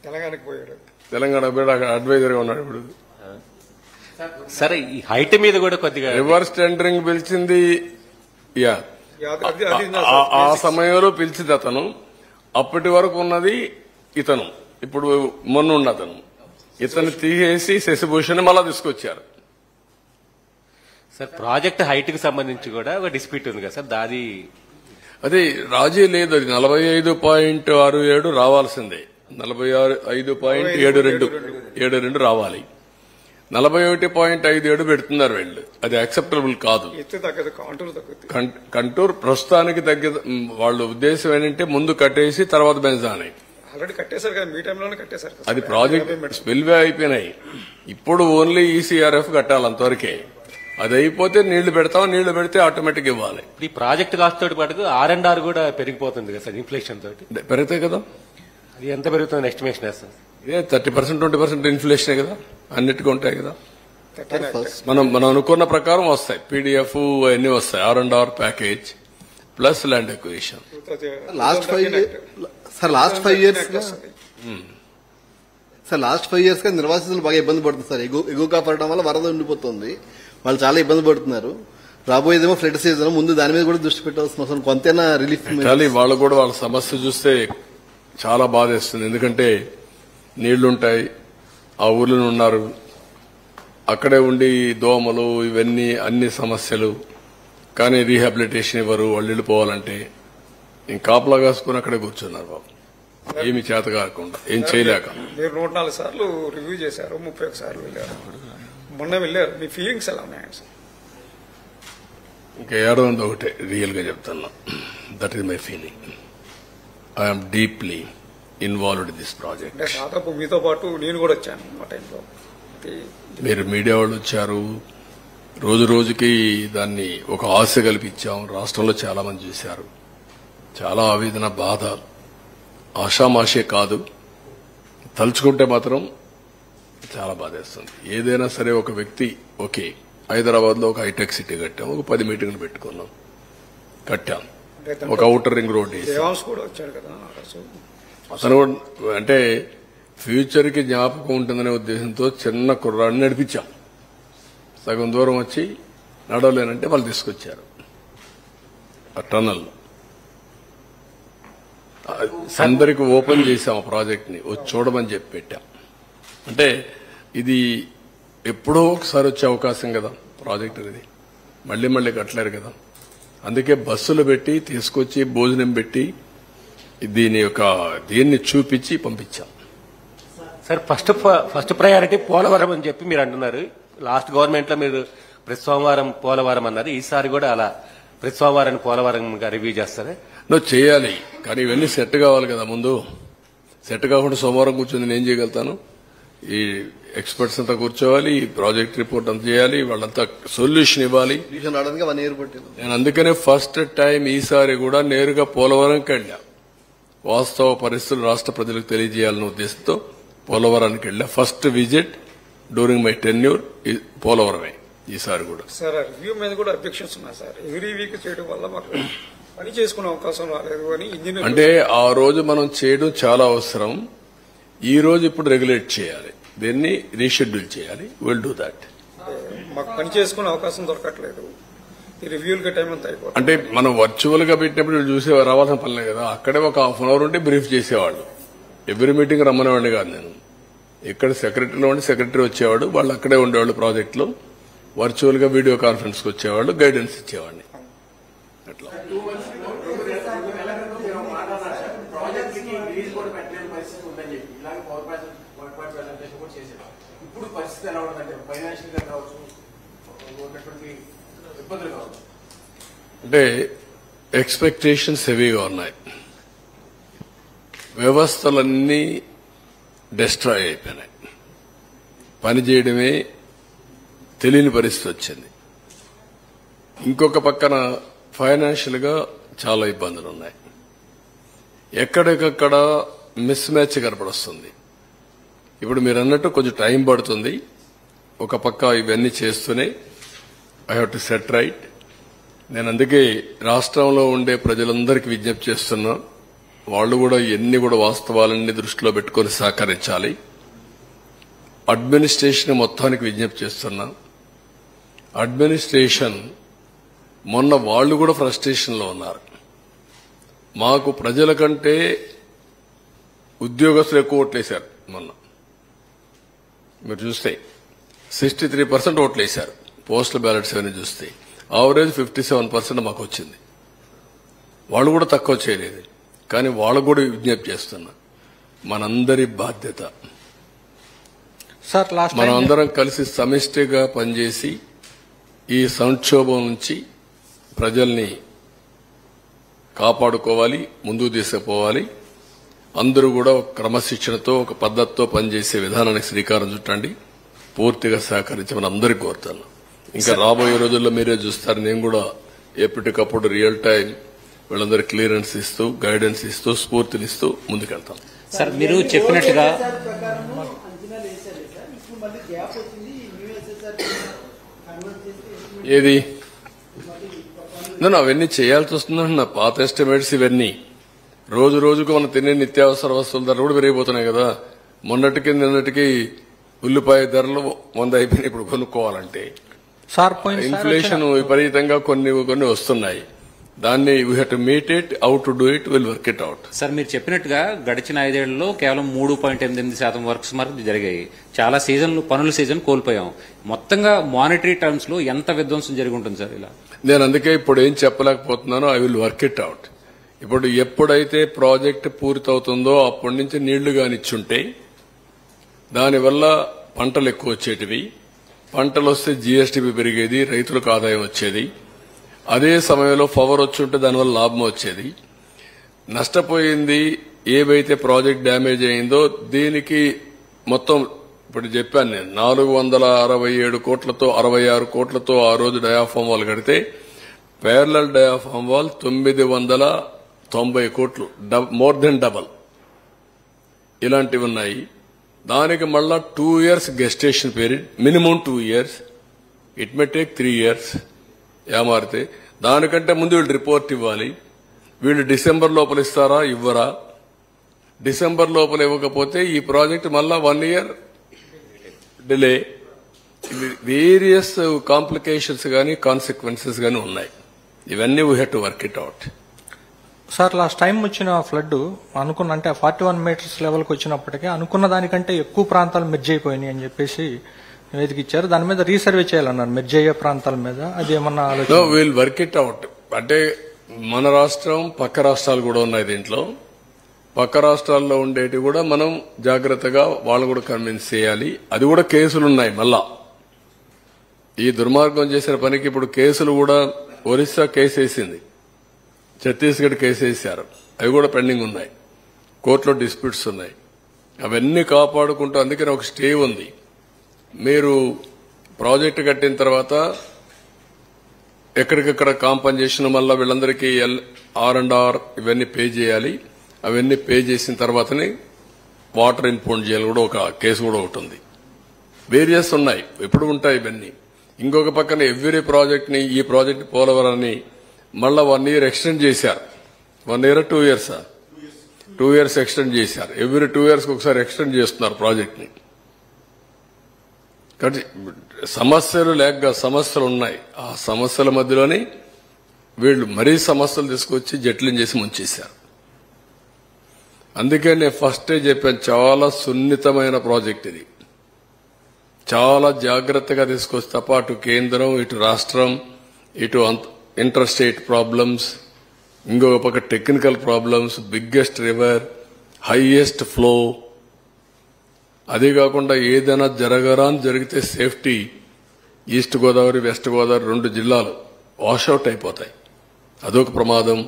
[SPEAKER 6] తెలంగాణకు పోయాడు.
[SPEAKER 1] తెలంగాణ పోయాడు, అక్కడ అడ్వైజర్ గా ఉన్నాడు ఇప్పుడు.
[SPEAKER 9] సరే ఈ హైట్ మీద కూడా కొద్దిగా
[SPEAKER 1] రివర్స్ టెండరింగ్ పిలిచింది. ఆ సమయంలో పిలిచింది అతను. అప్పటి వరకు ఉన్నది ఇతను, ఇప్పుడు మొన్న ఉన్న అతను. ఇతను తీసేసి శశిభూషణ్ మళ్ళా తీసుకొచ్చారు.
[SPEAKER 9] సార్ ప్రాజెక్ట్ హైట్ కి సంబంధించి కూడా ఒక డిస్ప్యూట్ ఉంది కదా సార్, దాది
[SPEAKER 1] అదే రాజీ లేదు. అది 45.67 రావాల్సిందే, 45.72 రావాలి. 41.57 పెడుతున్నారు వీళ్ళు. అది యాక్సెప్టబుల్ కాదు. కంటూర్ ప్రస్తుతానికి వాళ్ళ ఉద్దేశం ఏంటంటే ముందు కట్టేసి తర్వాత బెంజాని.
[SPEAKER 6] ఆల్రెడీ కట్టేశారు కదా, మీ టైంలోనే కట్టేశారు.
[SPEAKER 1] అది ప్రాజెక్ట్ స్పిల్వే అయిపోయినాయి. ఇప్పుడు ఓన్లీ ఈసీఆర్ఎఫ్ కట్టాలి, అంతవరకే. అది అయిపోతే నీళ్లు పెడతాం, నీళ్లు పెడితే ఆటోమేటిక్ ఇవ్వాలి.
[SPEAKER 9] ఈ ప్రాజెక్ట్ కాస్ట్ తోటి పాటు R&R కూడా పెరిగిపోతుంది కదా సార్ ఇన్ఫ్లేషన్ తోటి.
[SPEAKER 1] పెరుగుతాయి కదా.
[SPEAKER 9] అది ఎంత పెరుగుతుంది ఎస్టిమేషన్ సార్?
[SPEAKER 1] 30%, 20% ఇన్ఫ్లేషన్ కదా, అన్నిటికీ ఉంటాయి కదా. మనం అనుకున్న ప్రకారం వస్తాయి. పీడీఎఫ్ అన్ని వస్తాయి. R&R package plus land acquisition.
[SPEAKER 7] Last 5 years గా నిర్వాసితులు బాగా ఇబ్బంది పడుతుంది సార్. ఎగువగా పడడం వల్ల వరద ఉండిపోతుంది. వాళ్ళు చాలా ఇబ్బంది పడుతున్నారు. రాబోయేదేమో ఫ్లడ్ సీజన్, ముందు దాని మీద కూడా దృష్టి పెట్టాల్సిన అవసరం. కొంతైనా రిలీఫ్.
[SPEAKER 1] వాళ్ళు కూడా వాళ్ళ సమస్య చూస్తే చాలా బాధేస్తుంది. ఎందుకంటే నీళ్లుంటాయి, ఆ ఊర్లో ఉన్నారు, అక్కడే ఉండి దోమలు ఇవన్నీ అన్ని సమస్యలు. కానీ రీహాబిలిటేషన్ ఇవ్వరు. వాళ్ళు వెళ్ళిపోవాలంటే కాపలా కాసుకుని అక్కడే కూర్చున్నారు బాబు, ఏమి చేత కాకుండా, ఏం చేయలేక.
[SPEAKER 6] మీరు 104 సార్లు రివ్యూ చేశారు, 31 సార్లు వెళ్ళారు, మొన్న వెళ్ళారు. మీ ఫీలింగ్స్ ఎలా ఉన్నాయి సార్?
[SPEAKER 1] ఇంకా ఏడవంది ఒకటే రియల్ గా చెప్తున్నా. That is my feeling. I'm deeply involved in this project.
[SPEAKER 6] దాదాపు మీతో పాటు నేను కూడా వచ్చాను ఆ టైంలో.
[SPEAKER 1] మీరు మీడియా వాళ్ళు వచ్చారు. రోజు రోజుకి దాన్ని ఒక ఆశ కల్పించాం. రాష్ట్రంలో చాలా మంది చూశారు. చాలా ఆవేదన, బాధ, ఆషామాషే కాదు, తలుచుకుంటే మాత్రం చాలా బాధేస్తుంది. ఏదైనా సరే ఒక వ్యక్తి ఓకే, హైదరాబాద్ లో ఒక హైటెక్ సిటీ కట్టాం, ఒక 10 మీటింగ్లు పెట్టుకున్నాం, కట్టాం, ఒక ఔటర్ రింగ్ రోడ్ అతను అంటే ఫ్యూచర్ కి జ్ఞాపకం ఉంటుందనే ఉద్దేశంతో చిన్న కుర్రాడిని నడిపించాం. సగం దూరం వచ్చి నడవలేనంటే వాళ్ళు తీసుకొచ్చారు ఆ టన్నల్. అందరికి ఓపెన్ చేశాం ఆ ప్రాజెక్ట్ ని వచ్చి చూడమని చెప్పి పెట్టాం. అంటే ఇది ఎప్పుడో ఒకసారి వచ్చే అవకాశం కదా ప్రాజెక్ట్ అనేది, మళ్లీ మళ్లీ కట్టలేరు కదా. అందుకే బస్సులు పెట్టి తీసుకొచ్చి భోజనం పెట్టి దీన్ని చూపించి పంపించాం.
[SPEAKER 9] సార్ ఫస్ట్ ప్రయారిటీ పోలవరం అని చెప్పి మీరు అంటున్నారు. లాస్ట్ గవర్నమెంట్ లో మీరు ప్రతి సోమవారం పోలవరం అన్నారు. ఈసారి కూడా అలా ప్రతి సోమవారం పోలవరం రివ్యూ చేస్తారా?
[SPEAKER 1] నువ్వు చేయాలి, కానీ ఇవన్నీ సెట్ కావాలి కదా. ముందు సెట్ కాకుండా సోమవారం కూర్చొని నేను చేయగలుగుతాను? ఈ ఎక్స్పర్ట్స్ అంతా కూర్చోవాలి, ఈ ప్రాజెక్ట్ రిపోర్ట్ అంతా చేయాలి, వాళ్ళంతా సొల్యూషన్ ఇవ్వాలి. నేను అందుకనే ఫస్ట్ టైం ఈసారి కూడా నేరుగా పోలవరంకి వెళ్ళా. వాస్తవ పరిస్థితులు రాష్ట్ర ప్రజలకు తెలియజేయాలన్న ఉద్దేశంతో పోలవరానికి వెళ్ళా. First visit during my tenure పోలవరమే ఈసారి కూడా.
[SPEAKER 6] సార్ రివ్యూ మీద కూడా అబ్జెక్షన్స్ ఉన్నాయి సార్. ఎవ్రీ వీక్ చేయడం వల్ల మాకు పని చేసుకునే అవకాశం రాలేదు అని ఇంజనీర్
[SPEAKER 1] అంటే ఆ రోజు మనం చేయడం చాలా అవసరం. ఈ రోజు ఇప్పుడు రెగ్యులేట్ చేయాలి, దీన్ని రీషెడ్యూల్ చేయాలి. Will do that.
[SPEAKER 6] మాకు పని చేసుకునే అవకాశం దొరకట్లేదు. ఈ రివ్యూలకి టైం అంతా అయిపోతుంది.
[SPEAKER 1] అంటే మనం వర్చువల్ గా పెట్టినప్పుడు చూసే రావాల్సిన పనిలే కదా. అక్కడే ఒక హాఫ్ అన్ అవర్ ఉంటే బ్రీఫ్ చేసేవాళ్ళు. ఎవ్రీ మీటింగ్ రమ్మనేవాడిని కాదు నేను. ఇక్కడ సెక్రటరీలో ఉండి సెక్రటరీ వచ్చేవాడు, వాళ్ళు అక్కడే ఉండేవాళ్ళు ప్రాజెక్ట్ లో. వర్చువల్ గా వీడియో కాన్ఫరెన్స్ కి వచ్చేవాళ్ళు, గైడెన్స్ ఇచ్చేవాడిని. అట్లా అంటే ఎక్స్పెక్టేషన్స్ హెవీగా ఉన్నాయి. వ్యవస్థలన్నీ డిస్ట్రాయ్ అయిపోయినాయి. పనిచేయడమే తెలియని పరిస్థితి వచ్చింది. ఇంకొక పక్కన ఫైనాన్షియల్ గా చాలా ఇబ్బందులు ఉన్నాయి. ఎక్కడికక్కడ మిస్ మ్యాచ్ కనపడొస్తుంది. ఇప్పుడు మీరు అన్నట్టు కొంచెం టైం పడుతుంది. ఒక పక్క ఇవన్నీ చేస్తూనే I have to set right. నేను అందుకే రాష్ట్రంలో ఉండే ప్రజలందరికీ విజ్ఞప్తి చేస్తున్నా, వాళ్ళు కూడా ఎన్ని కూడా వాస్తవాలన్నీ దృష్టిలో పెట్టుకుని సహకరించాలి. అడ్మినిస్ట్రేషన్ మొత్తానికి విజ్ఞప్తి చేస్తున్నా. అడ్మినిస్ట్రేషన్ మొన్న వాళ్ళు కూడా ఫ్రస్ట్రేషన్ లో ఉన్నారు. మాకు ప్రజల కంటే ఉద్యోగస్తులు ఎక్కువ ఓట్లేశారు. మొన్న మీరు చూస్తే 63% ఓట్లేశారు. పోస్టల్ బ్యాలెట్స్ అవన్నీ చూస్తే ఆవరేజ్ 57% మాకు వచ్చింది. వాళ్ళు కూడా తక్కువ చేయలేదు. కానీ వాళ్ళకు కూడా విజ్ఞప్తి చేస్తున్నా, మనందరి బాధ్యత. మనం అందరం కలిసి సమిష్టిగా పనిచేసి ఈ సంక్షోభం నుంచి ప్రజల్ని కాపాడుకోవాలి, ముందుకు తీసుకుపోవాలి. అందరూ కూడా ఒక క్రమశిక్షణతో ఒక పద్ధతితో పనిచేసే విధానానికి శ్రీకారం చుట్టండి. పూర్తిగా సహకరించమని అందరికీ కోరుతాను. ఇంకా రాబోయే రోజుల్లో మీరే చూస్తారు, నేను కూడా ఎప్పటికప్పుడు రియల్ టైం వీళ్ళందరూ క్లియరెన్స్ ఇస్తూ, గైడెన్స్ ఇస్తూ, స్ఫూర్తినిస్తూ ముందుకెళ్తాం.
[SPEAKER 8] సార్ మీరు చెప్పినట్టుగా
[SPEAKER 1] ఏది నేను అవన్నీ చేయాల్సి వస్తుందంటున్నా. పాత ఎస్టిమేట్స్ ఇవన్నీ రోజు రోజుకు మనం తినే నిత్యావసర వస్తువుల ధరలు కూడా పెరిగిపోతున్నాయి కదా. మొన్నటికి నిన్నటికి ఉల్లిపాయ ధరలు 100 అయిపోయినాయి. ఇప్పుడు కొనుక్కోవాలంటే ఇన్ఫ్లేషన్ విపరీతంగా కొన్ని వస్తున్నాయి. దాన్ని we have to meet it, how to do it, will work it out.
[SPEAKER 8] Sir మీరు చెప్పినట్టుగా గడిచిన 5 ఏళ్లలో కేవలం 3.8% వర్క్స్ వరకు జరిగాయి. చాలా పనుల సీజన్ కోల్పోయాం. మొత్తంగా మానిటరీ టర్మ్స్ లో ఎంత విధ్వంసం జరిగి ఉంటుంది సార్ ఇలా?
[SPEAKER 1] నేను అందుకే ఇప్పుడు ఏం చెప్పలేకపోతున్నానో I will work it out. ఇప్పుడు ఎప్పుడైతే ప్రాజెక్ట్ పూర్తవుతుందో అప్పటి నుంచి నీళ్లు కానిచ్చుంటే దానివల్ల పంటలు ఎక్కువ వచ్చేటివి. పంటలు వస్తే జీఎస్టీపీ పెరిగేది, రైతులకు ఆదాయం వచ్చేది. అదే సమయంలో పవర్ వచ్చుంటే దానివల్ల లాభం వచ్చేది. నష్టపోయింది ఏవైతే ప్రాజెక్ట్ డ్యామేజ్ అయిందో దీనికి మొత్తం ఇప్పుడు చెప్పాను నేను 467 కోట్లతో 66 కోట్లతో ఆ రోజు డయాఫామ్ వాల్ కడితే ప్యారలల్ డయాఫామ్ వాల్ 990 కోట్లు, మోర్ దెన్ డబల్ ఇలాంటివి ఉన్నాయి. దానికి మళ్ళా 2 years gestation period, minimum 2 years, it may take 3 years. ఏమారితే దానికంటే ముందు వీళ్ళు రిపోర్ట్ ఇవ్వాలి. వీళ్ళు డిసెంబర్ లోపల ఇస్తారా, ఇవ్వరా? డిసెంబర్ లోపల ఇవ్వకపోతే ఈ ప్రాజెక్ట్ మళ్ళా 1 year డిలే. వేరియస్ కాంప్లికేషన్స్ గానీ కాన్సిక్వెన్సెస్ గానీ ఉన్నాయి. ఇవన్నీ we have to work it out.
[SPEAKER 11] Sir last time వచ్చిన ఫ్లడ్ అనుకున్న అంటే 41 మీటర్స్ లెవెల్కి వచ్చినప్పటికీ అనుకున్న దానికంటే ఎక్కువ ప్రాంతాలు మెర్జ్ అయిపోయినాయి అని చెప్పేసి నివేదిక ఇచ్చారు. దాని మీద రీసర్వే చేయాలన్నారు మెర్జ్ అయ్యే ప్రాంతాల మీద. అది ఏమన్నా ఆలోచన?
[SPEAKER 1] Will work it out. అంటే మన రాష్ట్రం పక్క రాష్ట్రాలు కూడా ఉన్నాయి దీంట్లో. పక్క రాష్ట్రాల్లో ఉండేటి కూడా మనం జాగ్రత్తగా వాళ్ళు కూడా కన్విన్స్ చేయాలి. అది కూడా కేసులు ఉన్నాయి. మళ్ళా ఈ దుర్మార్గం చేసిన పనికి ఇప్పుడు కేసులు కూడా ఒరిస్సా కేసు వేసింది, ఛత్తీస్గఢ్ కేసు వేశారు, అవి కూడా పెండింగ్ ఉన్నాయి, కోర్టులో డిస్ప్యూట్స్ ఉన్నాయి. అవన్నీ కాపాడుకుంటూ అందుకని ఒక స్టే ఉంది. మీరు ప్రాజెక్టు కట్టిన తర్వాత ఎక్కడికక్కడ కాంపన్సేషన్ మళ్ళా వీళ్ళందరికీ R&R ఇవన్నీ పే చేయాలి. అవన్నీ పే చేసిన తర్వాతనే వాటర్ ఇన్పౌండ్ చేయాలి కూడా ఒక కేసు కూడా ఒకటి ఉంది. వేరియస్ ఉన్నాయి, ఎప్పుడు ఉంటాయి ఇవన్నీ. ఇంకొక పక్కన ఎవ్రీ ప్రాజెక్ట్ ని ఈ ప్రాజెక్ట్ పోలవరాన్ని మళ్ళా 1 year ఎక్స్టెండ్ చేశారు. 1 year 2 years 2 years ఎక్స్టెండ్ చేశారు. ఎవ్రీ 2 years ఒకసారి ఎక్స్టెండ్ చేస్తున్నారు ప్రాజెక్ట్ ని. కాబట్టి సమస్యలు లేక సమస్యలు ఉన్నాయి. ఆ సమస్యల మధ్యలోనే వీళ్ళు మరీ సమస్యలు తీసుకొచ్చి జట్లం చేసి ముంచేశారు. అందుకే నేను ఫస్టే చెప్పాను, చాలా సున్నితమైన ప్రాజెక్ట్ ఇది. చాలా జాగ్రత్తగా తీసుకొస్తే తప్ప అటు కేంద్రం, ఇటు రాష్ట్రం, ఇటు ఇంటర్ స్టేట్ ప్రాబ్లమ్స్, ఇంకొక పక్క technical problems, biggest river, highest flow, అదే కాకుండా ఏదైనా జరిగితే safety, east Godavari west Godavari 2 జిల్లాలు వాషౌట్ అయిపోతాయి, అదొక ప్రమాదం.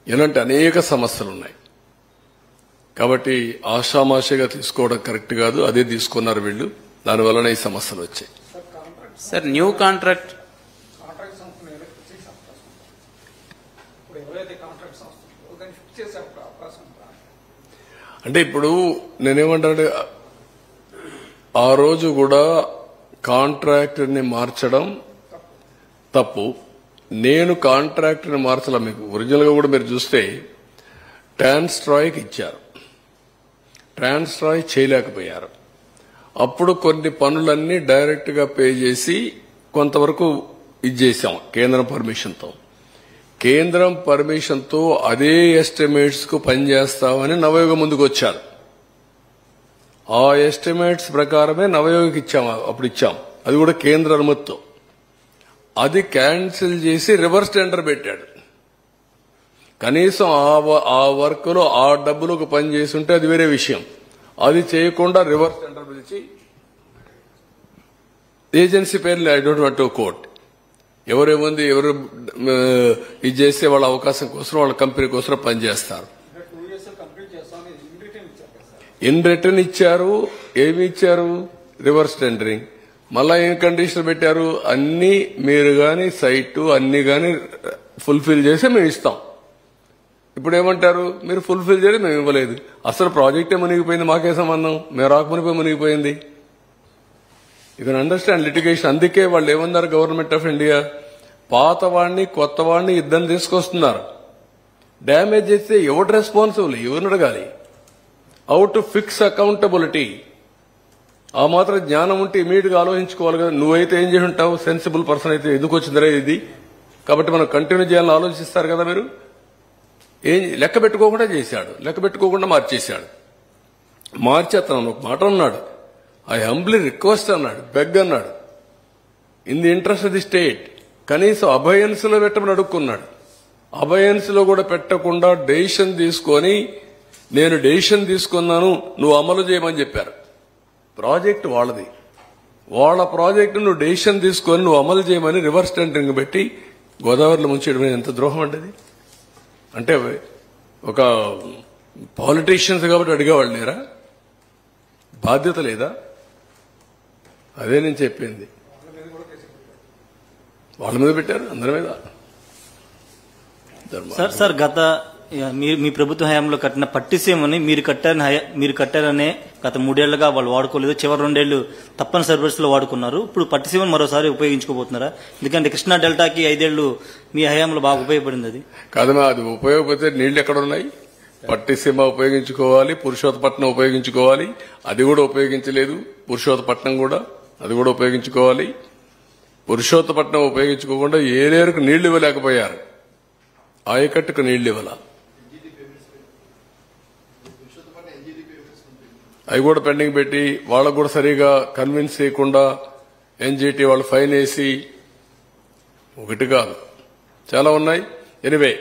[SPEAKER 1] ఇలాంటి అనేక సమస్యలున్నాయి. కాబట్టి ఆషామాషిగా తీసుకోవడం కరెక్ట్ కాదు. అదే తీసుకున్నారు వీళ్ళు, దానివల్లనే ఈ సమస్యలు వచ్చాయి.
[SPEAKER 8] సార్ న్యూ కాంట్రాక్ట్
[SPEAKER 1] అంటే ఇప్పుడు నేనేమంటానంటే ఆ రోజు కూడా కాంట్రాక్టర్ని మార్చడం తప్పు. నేను కాంట్రాక్టర్ని మార్చలా. మీకు ఒరిజినల్ గా కూడా మీరు చూస్తే ట్రాన్స్ట్రాయ్కి ఇచ్చారు, ట్రాన్స్ట్రాయ్ చేయలేకపోయారు. అప్పుడు కొన్ని పనులన్నీ డైరెక్ట్ గా పే చేసి కొంతవరకు ఇచ్చేసాం కేంద్రం పర్మిషన్తో. కేంద్రం పర్మిషన్తో అదే ఎస్టిమేట్స్ కు పనిచేస్తామని నవయోగ ముందుకు వచ్చారు. ఆ ఎస్టిమేట్స్ ప్రకారమే నవయోగకి ఇచ్చాము, అప్పుడు ఇచ్చాం. అది కూడా కేంద్ర అనుమతితో. అది క్యాన్సిల్ చేసి రివర్స్ టెండర్ పెట్టాడు. కనీసం ఆ వర్క్ లో ఆ డబ్బులకు పని చేసి ఉంటే అది వేరే విషయం. అది చేయకుండా రివర్స్ టెండర్ పిలిచి ఏజెన్సీ పేర్లు I don't want to quote, ఎవరేముంది ఎవరు ఇది చేస్తే వాళ్ళ అవకాశం కోసం వాళ్ళ కంపెనీ కోసం పనిచేస్తారు. ఇన్ రిటర్న్ ఇచ్చారు. ఏమి ఇచ్చారు? Reverse tendering. మళ్ళా ఏం కండిషన్ పెట్టారు? అన్ని మీరు గాని సైట్ అన్ని గాని ఫుల్ఫిల్ చేసి మేము ఇస్తాం. ఇప్పుడు ఏమంటారు? మీరు ఫుల్ఫిల్ చేయలేదు, మేము ఇవ్వలేదు. అసలు ప్రాజెక్టే మునిగిపోయింది, మాకే సంబంధం, మేము రాకమునిపోయి మునిగిపోయింది. You can understand litigation. అందుకే వాళ్ళు ఏమన్నారు, గవర్నమెంట్ ఆఫ్ ఇండియా పాత వాడిని కొత్త వాడిని ఇద్దరిని తీసుకొస్తున్నారు. డ్యామేజ్ చేస్తే ఎవరు రెస్పాన్సిబుల్? ఎవరిని అడగాలి? How to fix accountability. ఆ మాత్రం జ్ఞానం ఉంటే ఇమీడియట్ గా ఆలోచించుకోవాలి కదా. నువ్వైతే ఏం చేసి ఉంటావు? సెన్సిబుల్ పర్సన్ అయితే ఎందుకు వచ్చిందిరా ఇది, కాబట్టి మనం కంటిన్యూ చేయాలని ఆలోచిస్తారు కదా. మీరు ఏం లెక్క పెట్టుకోకుండా చేశాడు, లెక్క పెట్టుకోకుండా మార్చేశాడు. మార్చి అతను ఒక మాట అన్నాడు, ఐ హంబ్లీ రిక్వెస్ట్ అన్నాడు, బెగ్ అన్నాడు, in the interest of the state. కనీసం అబయన్స్ లో పెట్టమని అడుక్కున్నాడు. అబయన్స్ లో కూడా పెట్టకుండా డెసిషన్ తీసుకొని, నేను డెసిషన్ తీసుకున్నాను నువ్వు అమలు చేయమని చెప్పారు. ప్రాజెక్ట్ వాళ్ళది, వాళ్ళ ప్రాజెక్టు నువ్వు డెసిషన్ తీసుకొని నువ్వు అమలు చేయమని రివర్స్ టెండరింగ్ పెట్టి గోదావరిలో ముంచేయడం ఎంత ద్రోహం అండి అది. అంటే ఒక పాలిటీషియన్స్ కాబట్టి అడిగేవాళ్ళు లేరా? బాధ్యత లేదా? అదే నేను చెప్పింది. వాళ్ళ మీద పెట్టారు, అందరి మీద.
[SPEAKER 12] సార్ గత మీ ప్రభుత్వ హయాంలో కట్టిన పట్టిసీమని మీరు కట్టారనే గత 3 ఏళ్లుగా వాళ్ళు వాడుకోలేదు. చివరి 2 ఏళ్లు తప్పని సర్వీస్ లో వాడుకున్నారు. ఇప్పుడు పట్టిసీమను మరోసారి ఉపయోగించుకోబోతున్నారా? ఎందుకంటే కృష్ణా డెల్టాకి 5 ఏళ్లు మీ హయాంలో బాగా ఉపయోగపడింది. అది
[SPEAKER 1] కాదమ్మా, అది ఉపయోగపడితే నీళ్లు ఎక్కడ ఉన్నాయి? పట్టిసీమ ఉపయోగించుకోవాలి, పురుషోత్తపట్నం ఉపయోగించుకోవాలి, అది కూడా ఉపయోగించలేదు. పురుషోత్తపట్నం కూడా అది కూడా ఉపయోగించుకోవాలి. పురుషోత్తపట్నం ఉపయోగించుకోకుండా ఏలేరుకు నీళ్లు ఇవ్వలేకపోయారు. ఆయకట్టుకు నీళ్లు ఇవ్వాల. అవి కూడా పెండింగ్ పెట్టి వాళ్ళకు కూడా సరిగా కన్విన్స్ చేయకుండా ఎన్జీటీ వాళ్ళు ఫైన్ వేసి ఒకటి కాదు చాలా ఉన్నాయి. ఎనివే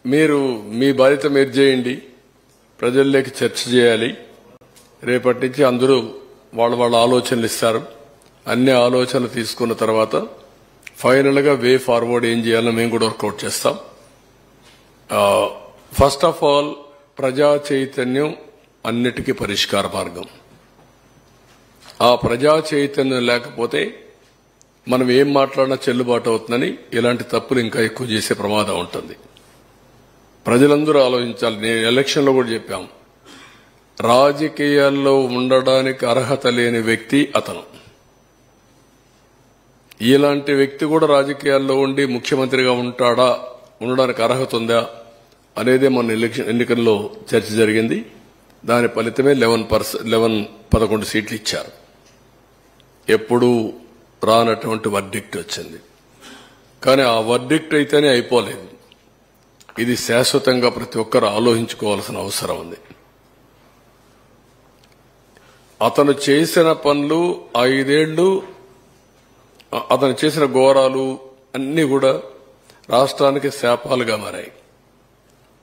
[SPEAKER 1] మీరు మీ బాధ్యత మీరు చేయండి, ప్రజల్లోకి చర్చ చేయాలి. రేపటి నుంచి అందరూ వాళ్ళ ఆలోచనలు ఇస్తారు. అన్ని ఆలోచనలు తీసుకున్న తర్వాత ఫైనల్ గా వే ఫార్వర్డ్ ఏం చేయాలో మేము కూడా వర్కౌట్ చేస్తాం. ఫస్ట్ ఆఫ్ ఆల్ ప్రజా చైతన్యం అన్నిటికీ పరిష్కార మార్గం. ఆ ప్రజా చైతన్యం లేకపోతే మనం ఏం మాట్లాడినా చెల్లుబాటు అవుతుందని ఇలాంటి తప్పులు ఇంకా ఎక్కువ చేసే ప్రమాదం ఉంటుంది. ప్రజలందరూ ఆలోచించాలి. నేను ఎలక్షన్లో కూడా చెప్పాం, రాజకీయాల్లో ఉండడానికి అర్హత లేని వ్యక్తి అతను. ఇలాంటి వ్యక్తి కూడా రాజకీయాల్లో ఉండి ముఖ్యమంత్రిగా ఉండడానికి అర్హత ఉందా అనేదే మన ఎన్నికల్లో చర్చ జరిగింది. దాని ఫలితమే 11 సీట్లు ఇచ్చారు. ఎప్పుడూ రానటువంటి వర్డిక్ట్ వచ్చింది. కానీ ఆ వర్డిక్ట్ అయితేనే అయిపోలేదు. ఇది శాశ్వతంగా ప్రతి ఒక్కరు ఆలోచించుకోవాల్సిన అవసరం ఉంది. అతను చేసిన పనులు 5 ఏళ్లు, అతను చేసిన ఘోరాలు అన్నీ కూడా రాష్ట్రానికి శాపాలుగా మారాయి.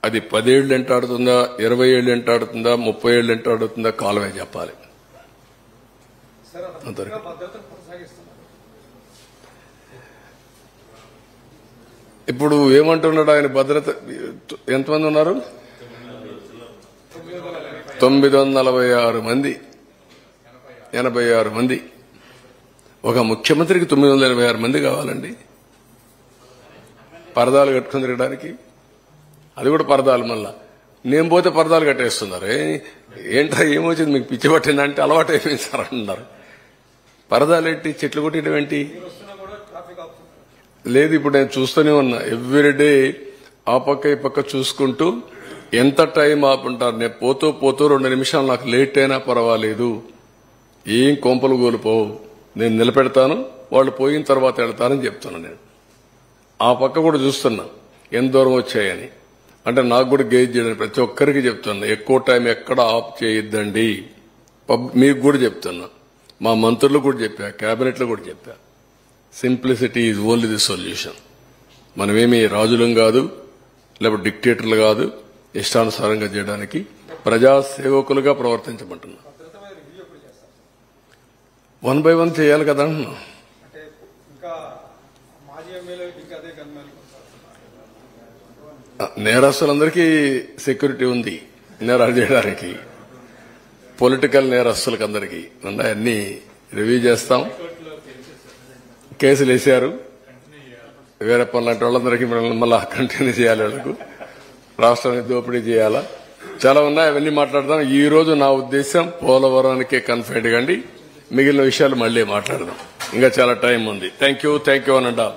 [SPEAKER 1] అది 10 ఏళ్లు ఎంటాడుతుందా, 20 ఏళ్లు ఎంటాడుతుందా, 30 ఏళ్లు ఎంటాడుతుందా కాలమే చెప్పాలి. ఇప్పుడు ఏమంటున్నాడు ఆయన? భద్రత ఎంతమంది ఉన్నారు? 946 మంది, 86 మంది. ఒక ముఖ్యమంత్రికి 986 మంది కావాలండి పరదాలు కట్టుకుని తిరగడానికి. అది కూడా పరదాలు. మళ్ళా నేను పోతే పరదాలు కట్టేస్తున్నారు. ఏంట్రా ఏమొచ్చింది మీకు, పిచ్చి పట్టిందంటే అలవాటు అయిపోయింది సార్ అంటున్నారు. పరదాలు ఏంటి, చెట్లు కొట్టడం ఏంటి? లేదు, ఇప్పుడు నేను చూస్తూనే ఉన్నా. ఎవ్రీడే ఆ పక్క ఈ పక్క చూసుకుంటూ ఎంత టైం ఆపుంటారు. నేను పోతూ 2 నిమిషాలు నాకు లేట్ అయినా పర్వాలేదు, ఏం కొంపలు కోల్పోవు, నేను నిలబెడతాను, వాళ్ళు పోయిన తర్వాత వెళ్తానని చెప్తున్నాను. నేను ఆ పక్క కూడా చూస్తున్నా ఎంత దూరం వచ్చాయని. అంటే నాకు కూడా గేజ్ చేయడానికి ప్రతి ఒక్కరికి చెప్తున్నా, ఎక్కువ టైం ఎక్కడ ఆఫ్ చేయొద్దండి. మీకు కూడా చెప్తున్నా, మా మంత్రులు కూడా చెప్పా, కేబినెట్లో కూడా చెప్పా. Simplicity is only the solution. మనమేమీ రాజులం కాదు, లేకపోతే డిక్టేటర్లు కాదు. ఇష్టానుసారంగా చేయడానికి ప్రజాసేవకులుగా ప్రవర్తించమంటున్నా. 1 by 1 చేయాలి కదా. నేరస్తులందరికీ సెక్యూరిటీ ఉంది నేరాలు చేయడానికి. పొలిటికల్ నేరస్తులకు అందరికీ అన్ని రివ్యూ చేస్తాం. కేసులు వేశారు. వేరే పనులంటే వాళ్ళందరికీ మళ్ళా కంటిన్యూ చేయాలి. వాళ్ళకు రాష్ట్రాన్ని దోపిడీ చేయాలా, చాలా ఉన్నాయి. అవన్నీ మాట్లాడదాం. ఈ రోజు నా ఉద్దేశం పోలవరానికే కన్ఫైన్డ్ కండి, మిగిలిన విషయాలు మళ్లీ మాట్లాడదాం. ఇంకా చాలా టైం ఉంది. Thank you అనండా.